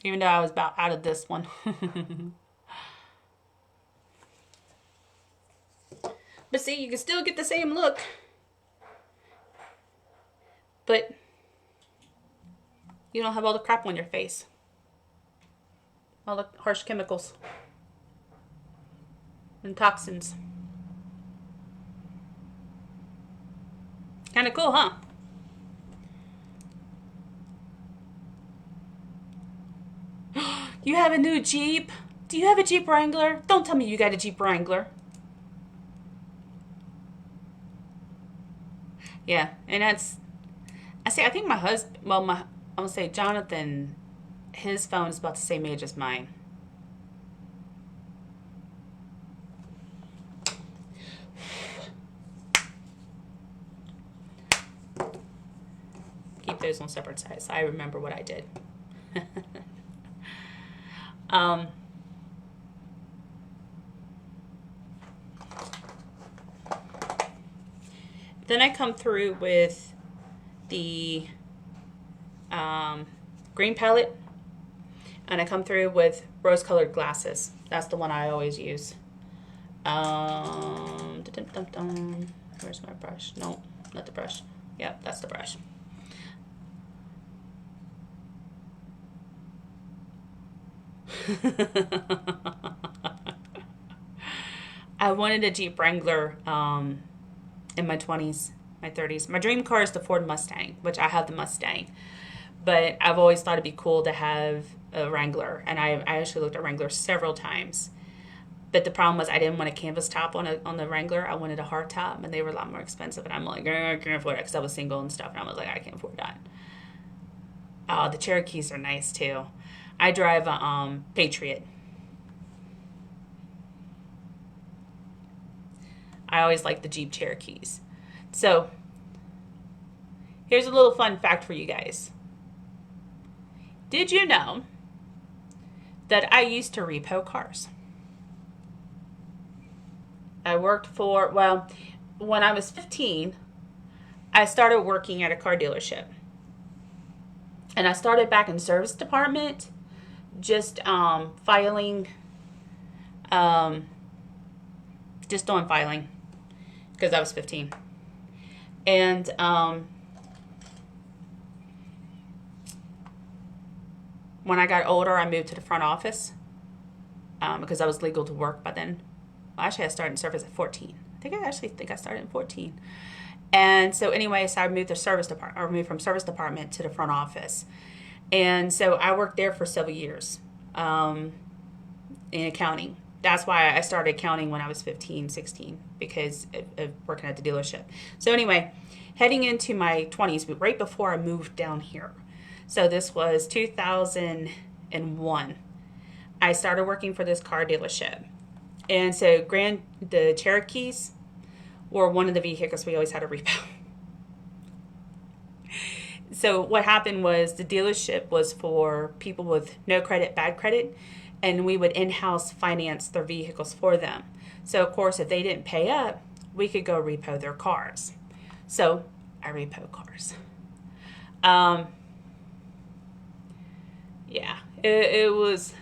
S1: Even though I was about out of this one. But see, you can still get the same look. But you don't have all the crap on your face. All the harsh chemicals and toxins. Kind of cool, huh? You have a new Jeep? Do you have a Jeep Wrangler? Don't tell me you got a Jeep Wrangler. Yeah, and that's, I think my husband, well, I'm going to say Jonathan, his phone is about the same age as mine. Keep those on separate sides. I remember what I did. Then I come through with the green palette, and I come through with rose-colored glasses. That's the one I always use. Where's my brush? No, not the brush. Yep, that's the brush. I wanted a Jeep Wrangler in my 20s, my 30s. My dream car is the Ford Mustang, which I have the Mustang. But I've always thought it'd be cool to have a Wrangler. And I actually looked at Wrangler several times. But the problem was I didn't want a canvas top on the Wrangler. I wanted a hard top, and they were a lot more expensive. And I'm like, I can't afford it because I was single and stuff. And I was like, I can't afford that. Oh, the Cherokees are nice too. I drive a Patriot. I always like the Jeep Cherokees. So, here's a little fun fact for you guys. Did you know that I used to repo cars? I worked for, well, when I was 15, I started working at a car dealership. And I started back in service department, just filing, just doing filing, because I was 15. And when I got older, I moved to the front office because I was legal to work by then. Well, actually, I started in service at 14. I think I started at 14. And so anyway, so I moved to service department, or moved from service department to the front office. And so I worked there for several years in accounting. That's why I started accounting when I was 15, 16, because of working at the dealership. So anyway, heading into my 20s, but right before I moved down here. So this was 2001. I started working for this car dealership. And so the Cherokees were one of the vehicles we always had to repo. So what happened was the dealership was for people with no credit, bad credit, and we would in-house finance their vehicles for them. So of course, if they didn't pay up, we could go repo their cars. So I repo cars. Yeah, it was,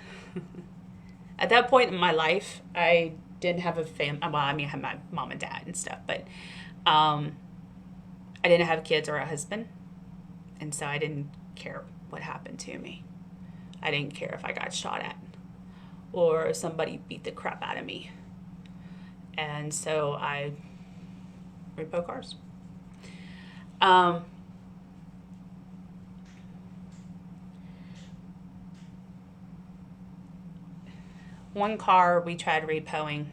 S1: at that point in my life, I didn't have a family. Well, I mean, I had my mom and dad and stuff, but I didn't have kids or a husband. And so I didn't care what happened to me. I didn't care if I got shot at or if somebody beat the crap out of me. And so I repo cars. One car we tried repoing.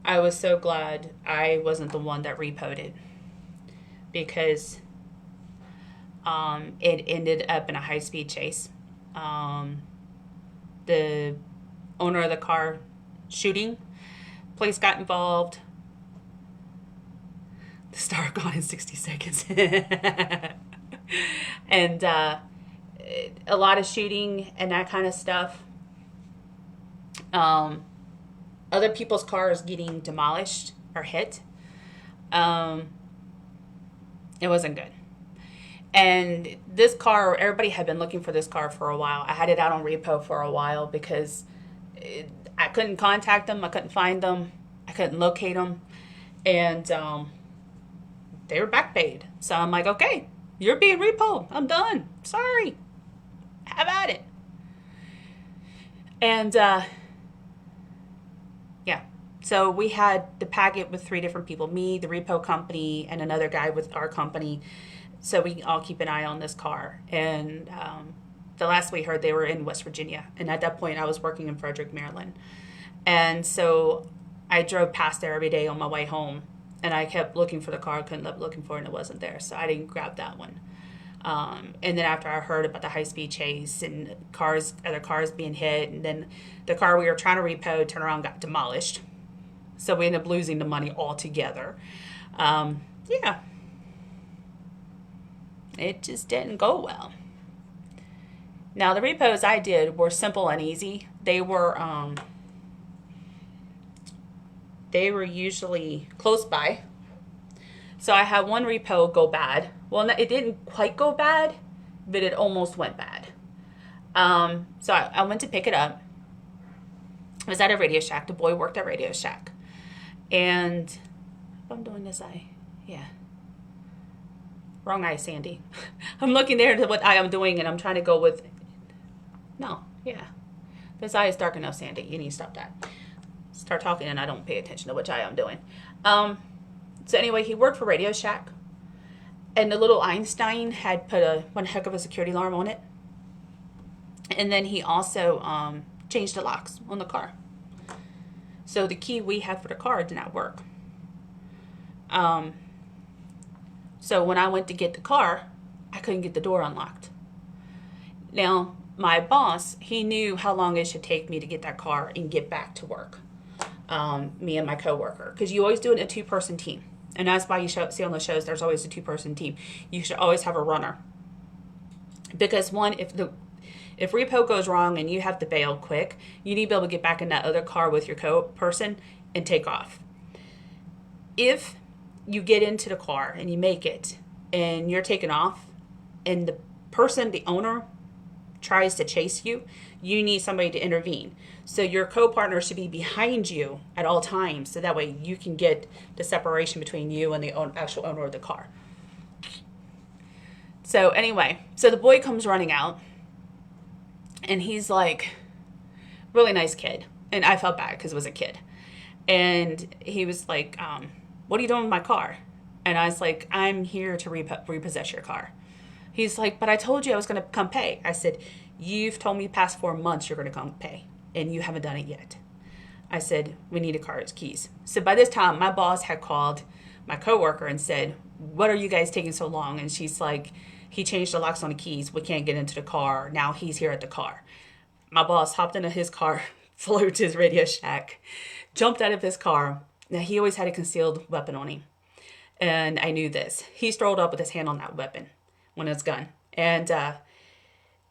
S1: I was so glad I wasn't the one that repoed it, because it ended up in a high-speed chase. The owner of the car shooting, police got involved. The star gone in 60 seconds. And a lot of shooting and that kind of stuff. Other people's cars getting demolished or hit. It wasn't good. And this car, everybody had been looking for this car for a while. I had it out on repo for a while because I couldn't contact them. I couldn't find them. I couldn't locate them. And they were back paid. So I'm like, okay, you're being repoed. I'm done. Sorry. Have at it. And yeah. So we had to pack it with 3 different people. Me, the repo company, and another guy with our company. So we can all keep an eye on this car. And the last we heard, they were in West Virginia. And at that point, I was working in Frederick, Maryland. And so I drove past there every day on my way home. And I kept looking for the car. I couldn't stop looking for it, and it wasn't there. So I didn't grab that one. And then after I heard about the high-speed chase and other cars being hit, and then the car we were trying to repo turned around and got demolished. So we ended up losing the money altogether. Yeah. It just didn't go well. Now, the repos I did were simple and easy. They were usually close by. So I had one repo go bad. Well, it didn't quite go bad, but it almost went bad. So I went to pick it up. I was at a Radio Shack. The boy worked at Radio Shack. And if I'm doing this eye, yeah. Wrong eye, Sandy. I'm looking there to what eye I'm doing, and I'm trying to go with, no, yeah. This eye is dark enough, Sandy. You need to stop that. Start talking, and I don't pay attention to which eye I'm doing. So anyway, he worked for Radio Shack, and the little Einstein had put one heck of a security alarm on it. And then he also changed the locks on the car. So the key we had for the car did not work. So when I went to get the car, I couldn't get the door unlocked. Now, my boss, he knew how long it should take me to get that car and get back to work. Me and my coworker, because you always do it in a 2-person team. And that's why you see on the shows, there's always a 2-person team. You should always have a runner. Because one, if repo goes wrong and you have to bail quick, you need to be able to get back in that other car with your co-person and take off. If you get into the car and you make it and you're taking off and the owner tries to chase you, you need somebody to intervene. So your co-partner should be behind you at all times, so that way you can get the separation between you and the actual owner of the car. So anyway, so the boy comes running out, and he's like, really nice kid. And I felt bad because it was a kid. And he was like, what are you doing with my car? And I was like, I'm here to repossess your car. He's like, but I told you I was going to come pay. I said, you've told me the past 4 months you're going to come pay, and you haven't done it yet. I said, we need a car's keys. So by this time, my boss had called my coworker and said, what are you guys taking so long? And she's like, he changed the locks on the keys. We can't get into the car. Now he's here at the car. My boss hopped into his car, flew to his Radio Shack, jumped out of his car. Now, he always had a concealed weapon on him. And I knew this. He strolled up with his hand on that weapon when it's gun. And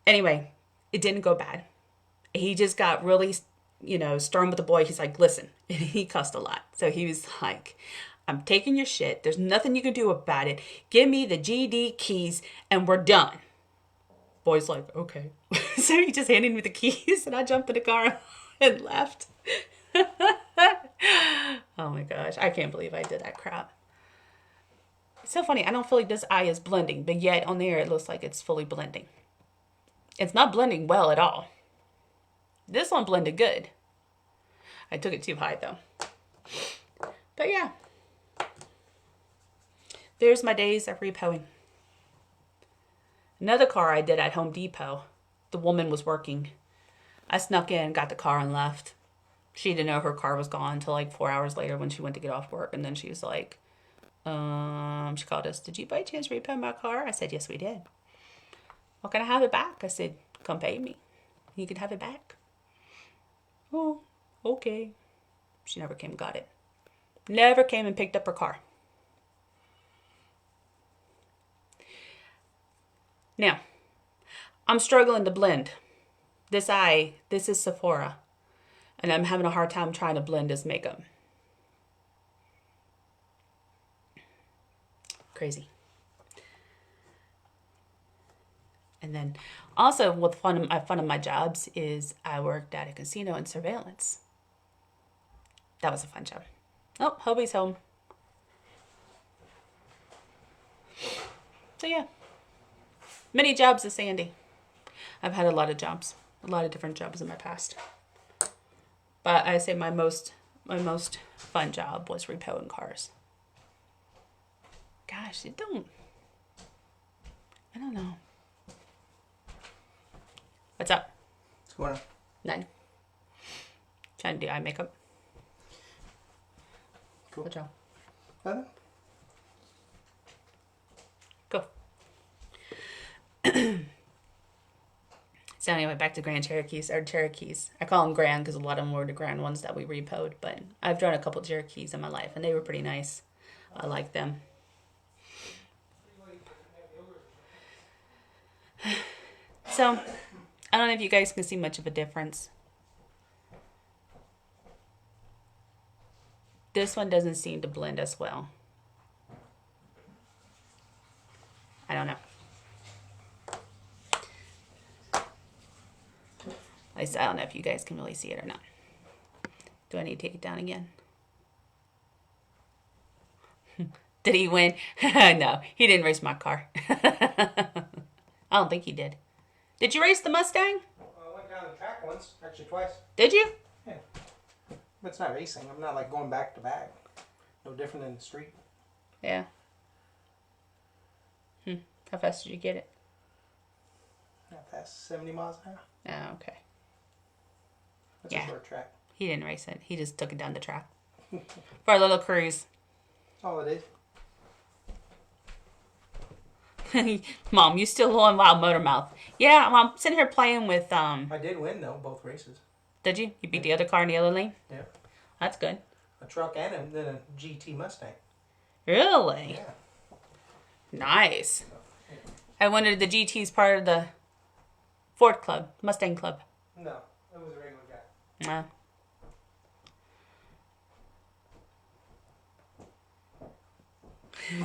S1: anyway, it didn't go bad. He just got really, stern with the boy. He's like, listen. And he cussed a lot. So he was like, I'm taking your shit. There's nothing you can do about it. Give me the GD keys and we're done. Boy's like, okay. So he just handed me the keys and I jumped in the car and left. Oh my gosh. I can't believe I did that crap. It's so funny. I don't feel like this eye is blending, but yet on there it looks like it's fully blending. It's not blending well at all. This one blended good. I took it too high though. But yeah. There's my days of repoing. Another car I did at Home Depot. The woman was working. I snuck in, got the car and left. She didn't know her car was gone until like 4 hours later when she went to get off work. And then she was like, she called us, did you by chance repo my car? I said, yes, we did. Well, can I have it back? I said, come pay me. You can have it back. Oh, okay. She never came and got it. Never came and picked up her car. Now, I'm struggling to blend. This is Sephora. And I'm having a hard time trying to blend this makeup. Crazy. And then also with fun of my jobs is I worked at a casino in surveillance. That was a fun job. Oh, Hobie's home. So yeah. Many jobs as Sandy. I've had a lot of jobs. A lot of different jobs in my past. But I say my most fun job was repoing cars. Gosh, I don't know. What's up?
S3: What's going on?
S1: None. Trying to do eye makeup.
S3: Cool.
S1: Good job.
S3: Nothing?
S1: Go. So anyway, back to Grand Cherokees, or Cherokees. I call them Grand because a lot of them were the Grand ones that we repoed, but I've drawn a couple Cherokees in my life, and they were pretty nice. I like them. So, I don't know if you guys can see much of a difference. This one doesn't seem to blend as well. I don't know. At least I don't know if you guys can really see it or not. Do I need to take it down again? Did he win? No, he didn't race my car. I don't think he did. Did you race the Mustang?
S3: I went down the track once, actually twice.
S1: Did you?
S3: Yeah. But it's not racing. I'm not like going back to back. No different than the street.
S1: Yeah. How fast did you get it?
S3: Not past 70 miles an hour.
S1: Oh, okay.
S3: That's
S1: Yeah.
S3: a short track.
S1: He didn't race it. He just took it down the track. For a little cruise.
S3: That's all it is.
S1: Mom, you still on Wild Motor Mouth. Yeah, I'm sitting here playing with,
S3: I did win, though, both races.
S1: Did you? You beat the other car in the other lane?
S3: Yeah.
S1: That's good.
S3: A truck and then a GT Mustang.
S1: Really?
S3: Yeah.
S1: Nice. I wondered the GT's part of the Ford Club, Mustang Club.
S3: No, it was a regular guy.
S1: Nah.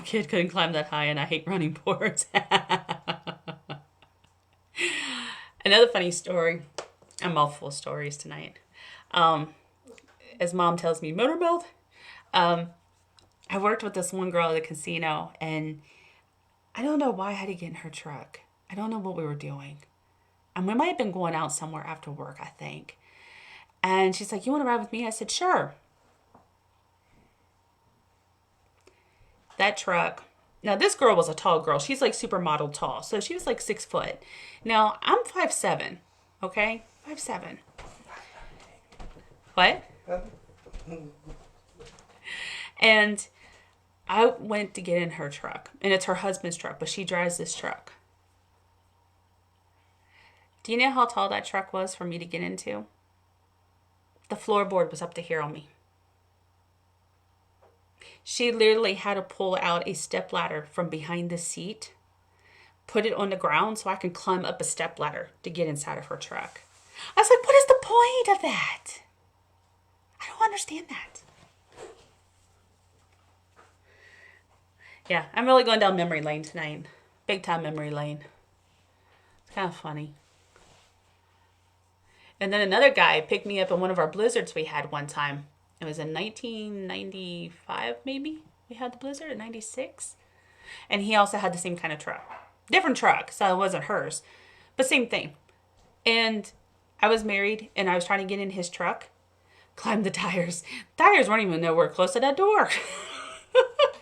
S1: Kid couldn't climb that high, and I hate running boards. Another funny story. I'm all full of stories tonight. As Mom tells me, motor mouth. I worked with this one girl at the casino, and I don't know why I had to get in her truck. I don't know what we were doing. And we might have been going out somewhere after work, I think. And she's like, you want to ride with me? I said, sure. That truck, Now this girl was a tall girl. She's like supermodel tall. So she was like 6 foot. Now I'm 5'7". Okay? 5'7". What? And I went to get in her truck. And it's her husband's truck, but she drives this truck. Do you know how tall that truck was for me to get into? The floorboard was up to here on me. She literally had to pull out a stepladder from behind the seat, put it on the ground so I could climb up a stepladder to get inside of her truck. I was like, what is the point of that? I don't understand that. Yeah, I'm really going down memory lane tonight. Big time memory lane. It's kind of funny. And then another guy picked me up in one of our blizzards we had one time. It was in 1995, maybe. We had the blizzard in 96. And he also had the same kind of truck. Different truck, so it wasn't hers. But same thing. And I was married, and I was trying to get in his truck. Climbed the tires. Tires weren't even nowhere close to that door.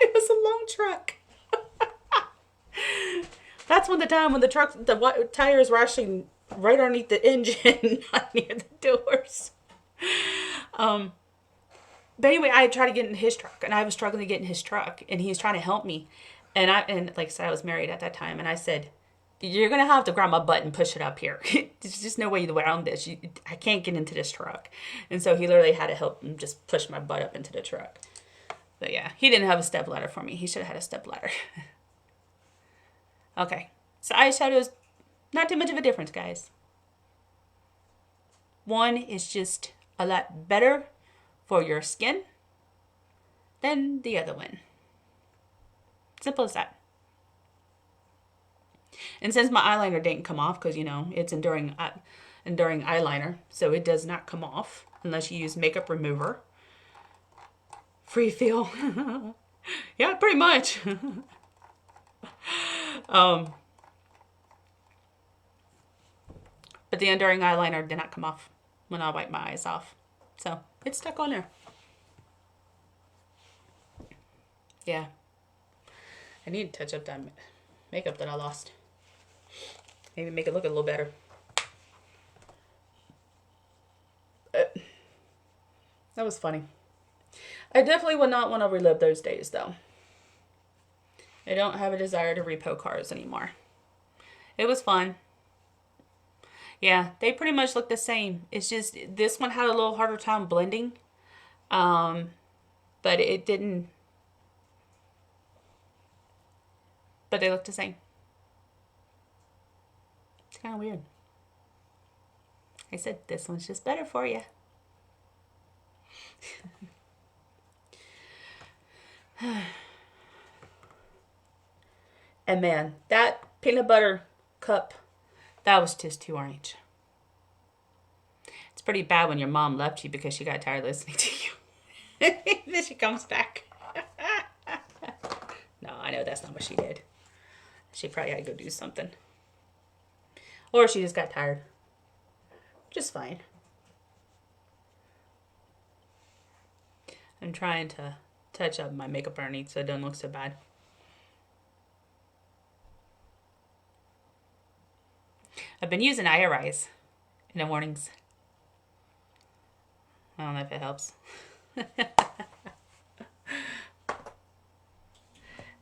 S1: It was a long truck. That's when the tires were actually right underneath the engine, not near the doors. But anyway, I tried to get in his truck, and I was struggling to get in his truck, and he was trying to help me. And like I said, I was married at that time, and I said, you're going to have to grab my butt and push it up here. There's just no way around this. I can't get into this truck. And so he literally had to help him just push my butt up into the truck. But yeah, he didn't have a step ladder for me. He should have had a step ladder. Okay, so eyeshadow is not too much of a difference, guys. One is just a lot better for your skin than the other one. Simple as that. And since my eyeliner didn't come off, because, you know, it's enduring eyeliner, so it does not come off unless you use makeup remover. Free feel. Yeah, pretty much. But the enduring eyeliner did not come off when I wiped my eyes off. So it's stuck on there. Yeah. I need to touch up that makeup that I lost. Maybe make it look a little better. That was funny. I definitely would not want to relive those days, though. I don't have a desire to repo cars anymore. It was fun. Yeah, they pretty much look the same. It's just this one had a little harder time blending. But it didn't. But they look the same. It's kind of weird. I said, this one's just better for you. And man, that peanut butter cup, that was just too orange. It's pretty bad when your mom left you because she got tired listening to you. Then she comes back. No, I know that's not what she did. She probably had to go do something. Or she just got tired. Just fine. I'm trying to touch up my makeup underneath so it doesn't look so bad. I've been using IRIs in the mornings. I don't know if it helps.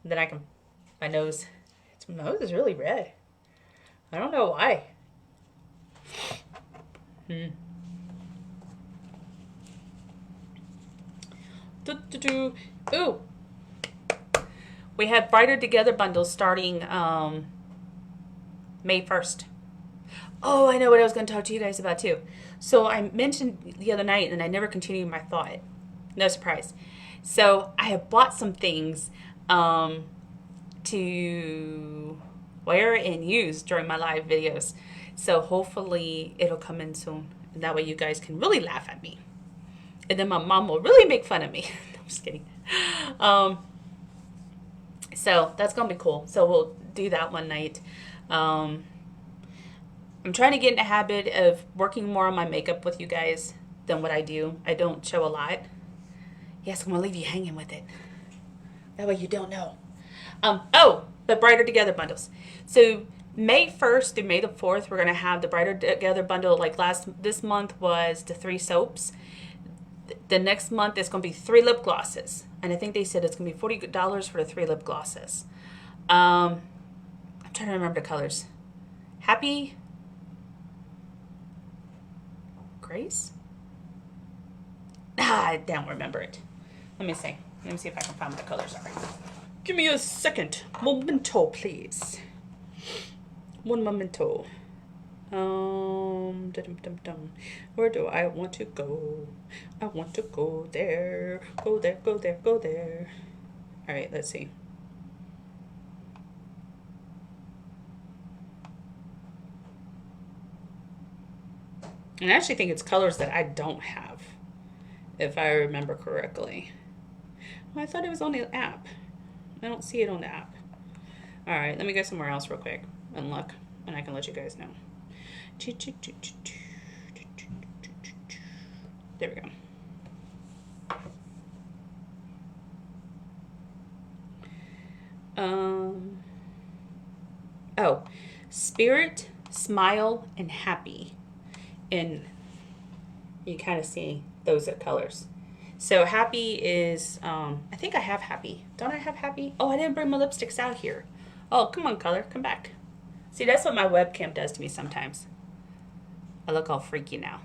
S1: Then I can, my nose is really red. I don't know why. Ooh. We have Brighter Together bundles starting May 1st. Oh, I know what I was going to talk to you guys about too. So I mentioned the other night and I never continued my thought. No surprise. So I have bought some things to wear and use during my live videos. So hopefully it'll come in soon. And that way you guys can really laugh at me. And then my mom will really make fun of me. I'm just kidding. So that's going to be cool. So we'll do that one night. I'm trying to get in a habit of working more on my makeup with you guys than what I do. I don't show a lot. Yes, I'm going to leave you hanging with it. That way you don't know. Oh, the Brighter Together bundles. So May 1st through May the 4th, we're gonna have the Brighter Together bundle. Like this month was the 3 soaps. The next month is gonna be 3 lip glosses, and I think they said it's gonna be $40 for the 3 lip glosses. I'm trying to remember the colors. Happy Grace? I don't remember it. Let me see. Let me see if I can find what the colors are. Give me a second. Momento, please. One momento. Dum. Where do I want to go? I want to go there. Go there, go there, go there. All right, let's see. And I actually think it's colors that I don't have, if I remember correctly. Well, I thought it was on the app. I don't see it on the app. All right, let me go somewhere else real quick and look, and I can let you guys know. There we go. Oh, Spirit, Smile, and Happy. And you kind of see those are colors. So Happy is, I think I have Happy. Don't I have Happy? Oh, I didn't bring my lipsticks out here. Oh, come on, color, come back. See, that's what my webcam does to me sometimes. I look all freaky now.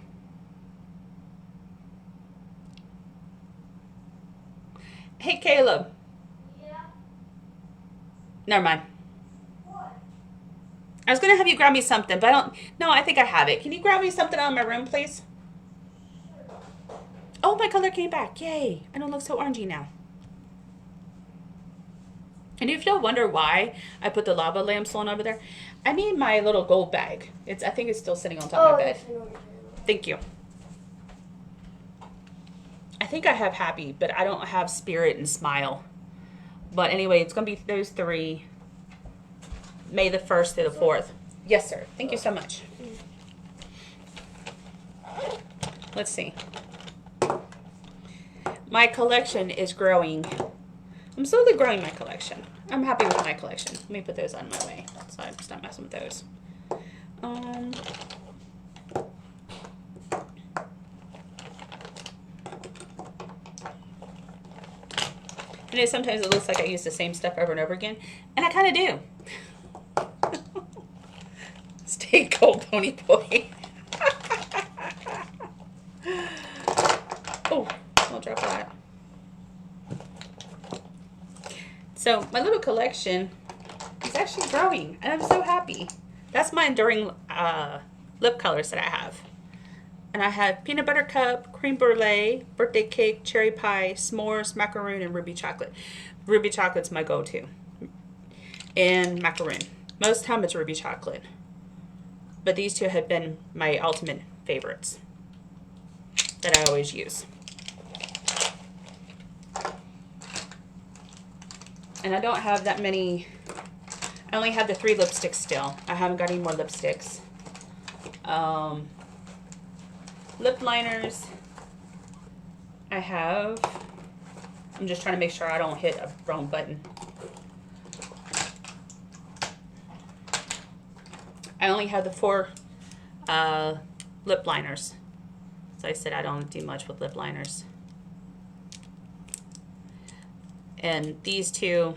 S1: Hey, Caleb.
S2: Yeah.
S1: Never mind.
S2: What?
S1: I was going to have you grab me something, but I don't. No, I think I have it. Can you grab me something out of my room, please? Oh, my color came back. Yay. I don't look so orangey now. And if you'll wonder why I put the lava lamps on over there, I need my little gold bag. I think it's still sitting on top of my bed. Thank you. I think I have Happy, but I don't have Spirit and Smile. But anyway, it's going to be those 3. May the 1st to the 4th. Yes, sir. Thank you so much. Let's see. My collection is growing. I'm slowly growing my collection. I'm happy with my collection. Let me put those on my way, so I'm just not messing with those. I know sometimes it looks like I use the same stuff over and over again, and I kind of do. Stay cold, Pony Boy. Oh, I'll drop that. So my little collection is actually growing, and I'm so happy. That's my enduring lip colors that I have. And I have peanut butter cup, cream brulee, birthday cake, cherry pie, s'mores, macaroon, and ruby chocolate. Ruby chocolate's my go-to. And macaroon. Most time it's ruby chocolate. But these 2 have been my ultimate favorites that I always use. And I don't have that many. I only have the 3 lipsticks still. I haven't got any more lipsticks. Lip liners. I have. I'm just trying to make sure I don't hit a wrong button. I only have the 4 lip liners. So I said I don't do much with lip liners. And these 2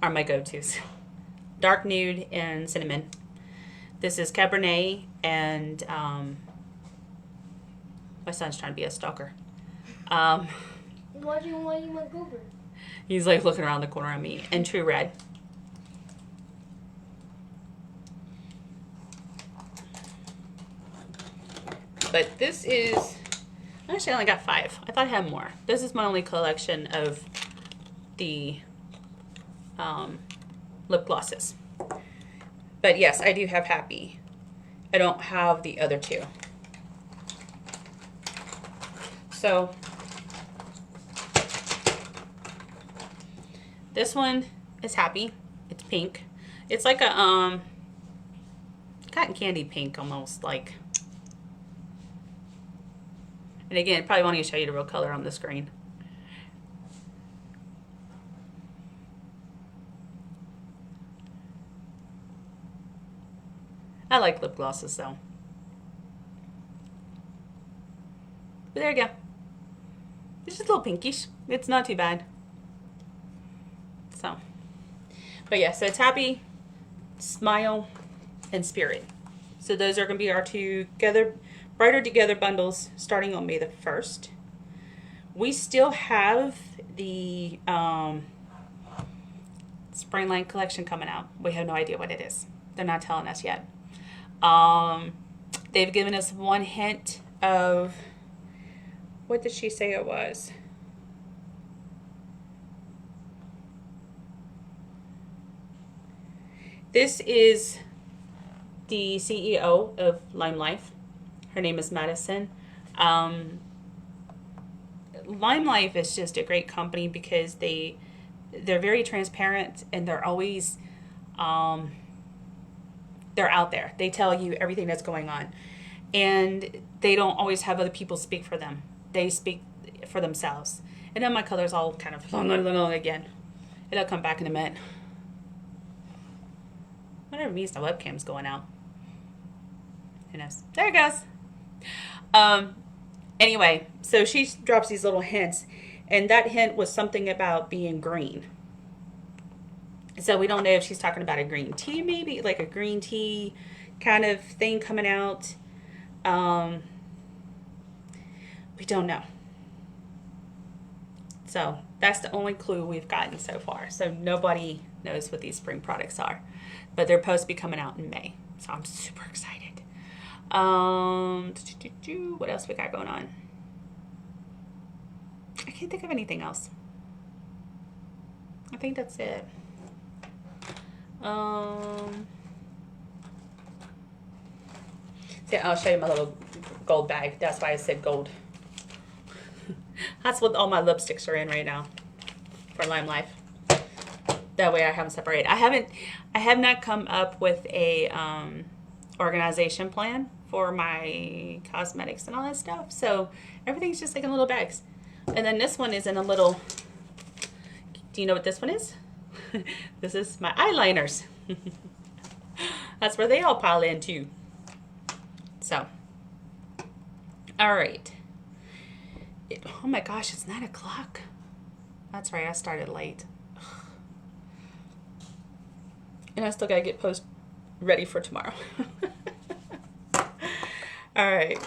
S1: are my go-tos. Dark Nude and Cinnamon. This is Cabernet, and my son's trying to be a stalker.
S2: Why do you want my goober?
S1: He's like looking around the corner at me. And True Red. But this is, actually I only got 5. I thought I had more. This is my only collection of the lip glosses. But yes, I do have Happy. I don't have the other 2. So this one is Happy. It's pink. It's like a cotton candy pink almost, like. And again, probably won't even show you the real color on the screen. I like lip glosses though. But there you go. It's just a little pinkish. It's not too bad. So, but yeah, so it's Happy, Smile, and Spirit. So those are going to be our two Brighter Together bundles starting on May the 1st. We still have the spring line collection coming out. We have no idea what it is. They're not telling us yet. They've given us one hint of, what did she say it was? This is the CEO of Lime Life. Her name is Madison. Lime Life is just a great company because they're very transparent, and they're always they're out there. They tell you everything that's going on, and they don't always have other people speak for them. They speak for themselves. And then my color's all kind of again. It'll come back in a minute. Whatever means the webcam's going out. Who knows? There it goes. Anyway, so she drops these little hints, and that hint was something about being green. So we don't know if she's talking about a green tea, maybe like a green tea kind of thing coming out. We don't know. So that's the only clue we've gotten so far. So nobody knows what these spring products are, but they're supposed to be coming out in May. So I'm super excited. What else we got going on? I can't think of anything else. I think that's it. See, I'll show you my little gold bag. That's why I said gold. That's what all my lipsticks are in right now for Lime Life. That way I have them separated. I have not come up with a organization plan for my cosmetics and all that stuff. So everything's just like in little bags. And then this one is in a little, do you know what this one is? This is my eyeliners. That's where they all pile in too. So, all right. Oh my gosh, it's 9 o'clock. That's right, I started late. And I still gotta get post ready for tomorrow. All right.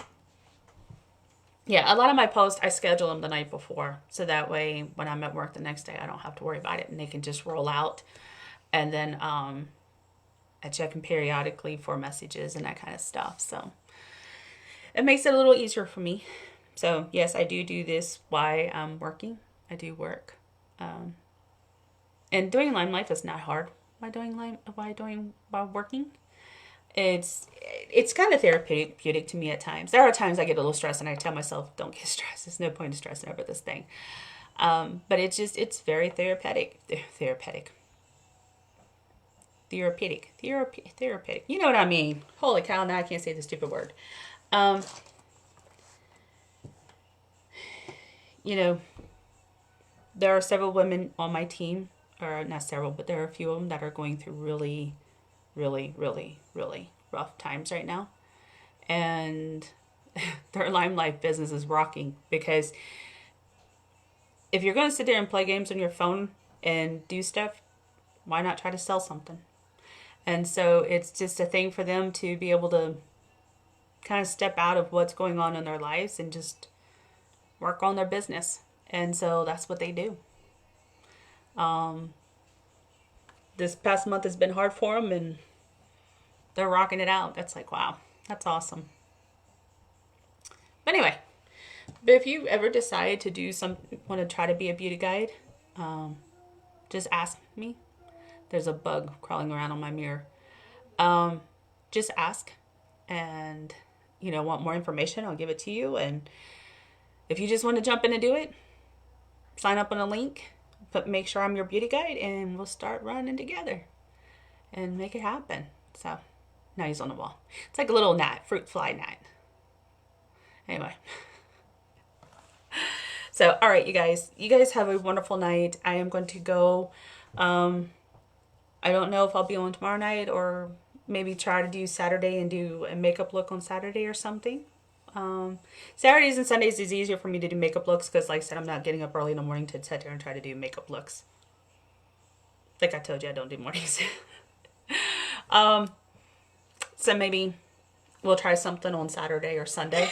S1: Yeah, a lot of my posts, I schedule them the night before. So that way, when I'm at work the next day, I don't have to worry about it. And they can just roll out. And then I check them periodically for messages and that kind of stuff. So it makes it a little easier for me. So yes, I do this while I'm working. I do work. And doing Lime Life is not hard while working. It's kind of therapeutic to me at times. There are times I get a little stressed and I tell myself, don't get stressed. There's no point in stressing over this thing. But it's very therapeutic. Therapeutic. You know what I mean? Holy cow, now I can't say the stupid word. You know, there are several women on my team, or not several, but there are a few of them that are going through really, really, really, really rough times right now. And their Lime Life business is rocking, because if you're going to sit there and play games on your phone and do stuff, why not try to sell something? And so it's just a thing for them to be able to kind of step out of what's going on in their lives and just work on their business. And so that's what they do. This past month has been hard for them, and they're rocking it out. That's like, wow, that's awesome. But anyway, if you ever decide to want to try to be a beauty guide, just ask me. There's a bug crawling around on my mirror. Just ask, and want more information, I'll give it to you. And if you just want to jump in and do it, sign up on a link, but make sure I'm your beauty guide, and we'll start running together and make it happen. So now he's on the wall. It's like a little gnat, fruit fly gnat. Anyway. So, all right, you guys have a wonderful night. I am going to go. I don't know if I'll be on tomorrow night or maybe try to do Saturday and do a makeup look on Saturday or something. Saturdays and Sundays is easier for me to do makeup looks because, like I said, I'm not getting up early in the morning to sit there and try to do makeup looks. Like I told you, I don't do mornings. So maybe we'll try something on Saturday or Sunday,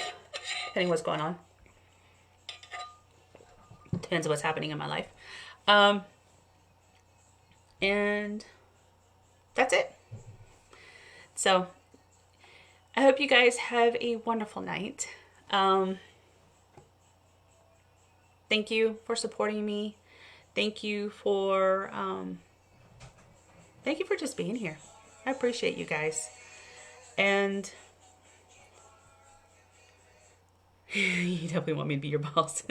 S1: depending what's going on. Depends on what's happening in my life. And that's it. So I hope you guys have a wonderful night. Thank you for supporting me. Thank you for just being here. I appreciate you guys. And you definitely want me to be your boss.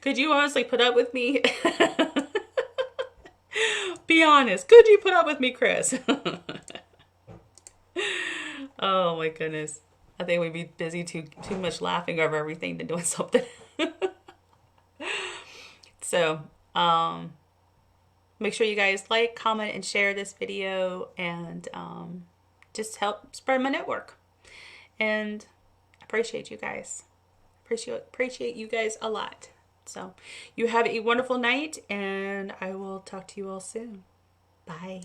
S1: Could you honestly put up with me? Be honest. Could you put up with me, Chris? Oh my goodness. I think we'd be busy too much laughing over everything than doing something. So, make sure you guys like, comment, and share this video, and just help spread my network. And I appreciate you guys. Appreciate you guys a lot. So, you have a wonderful night, and I will talk to you all soon. Bye.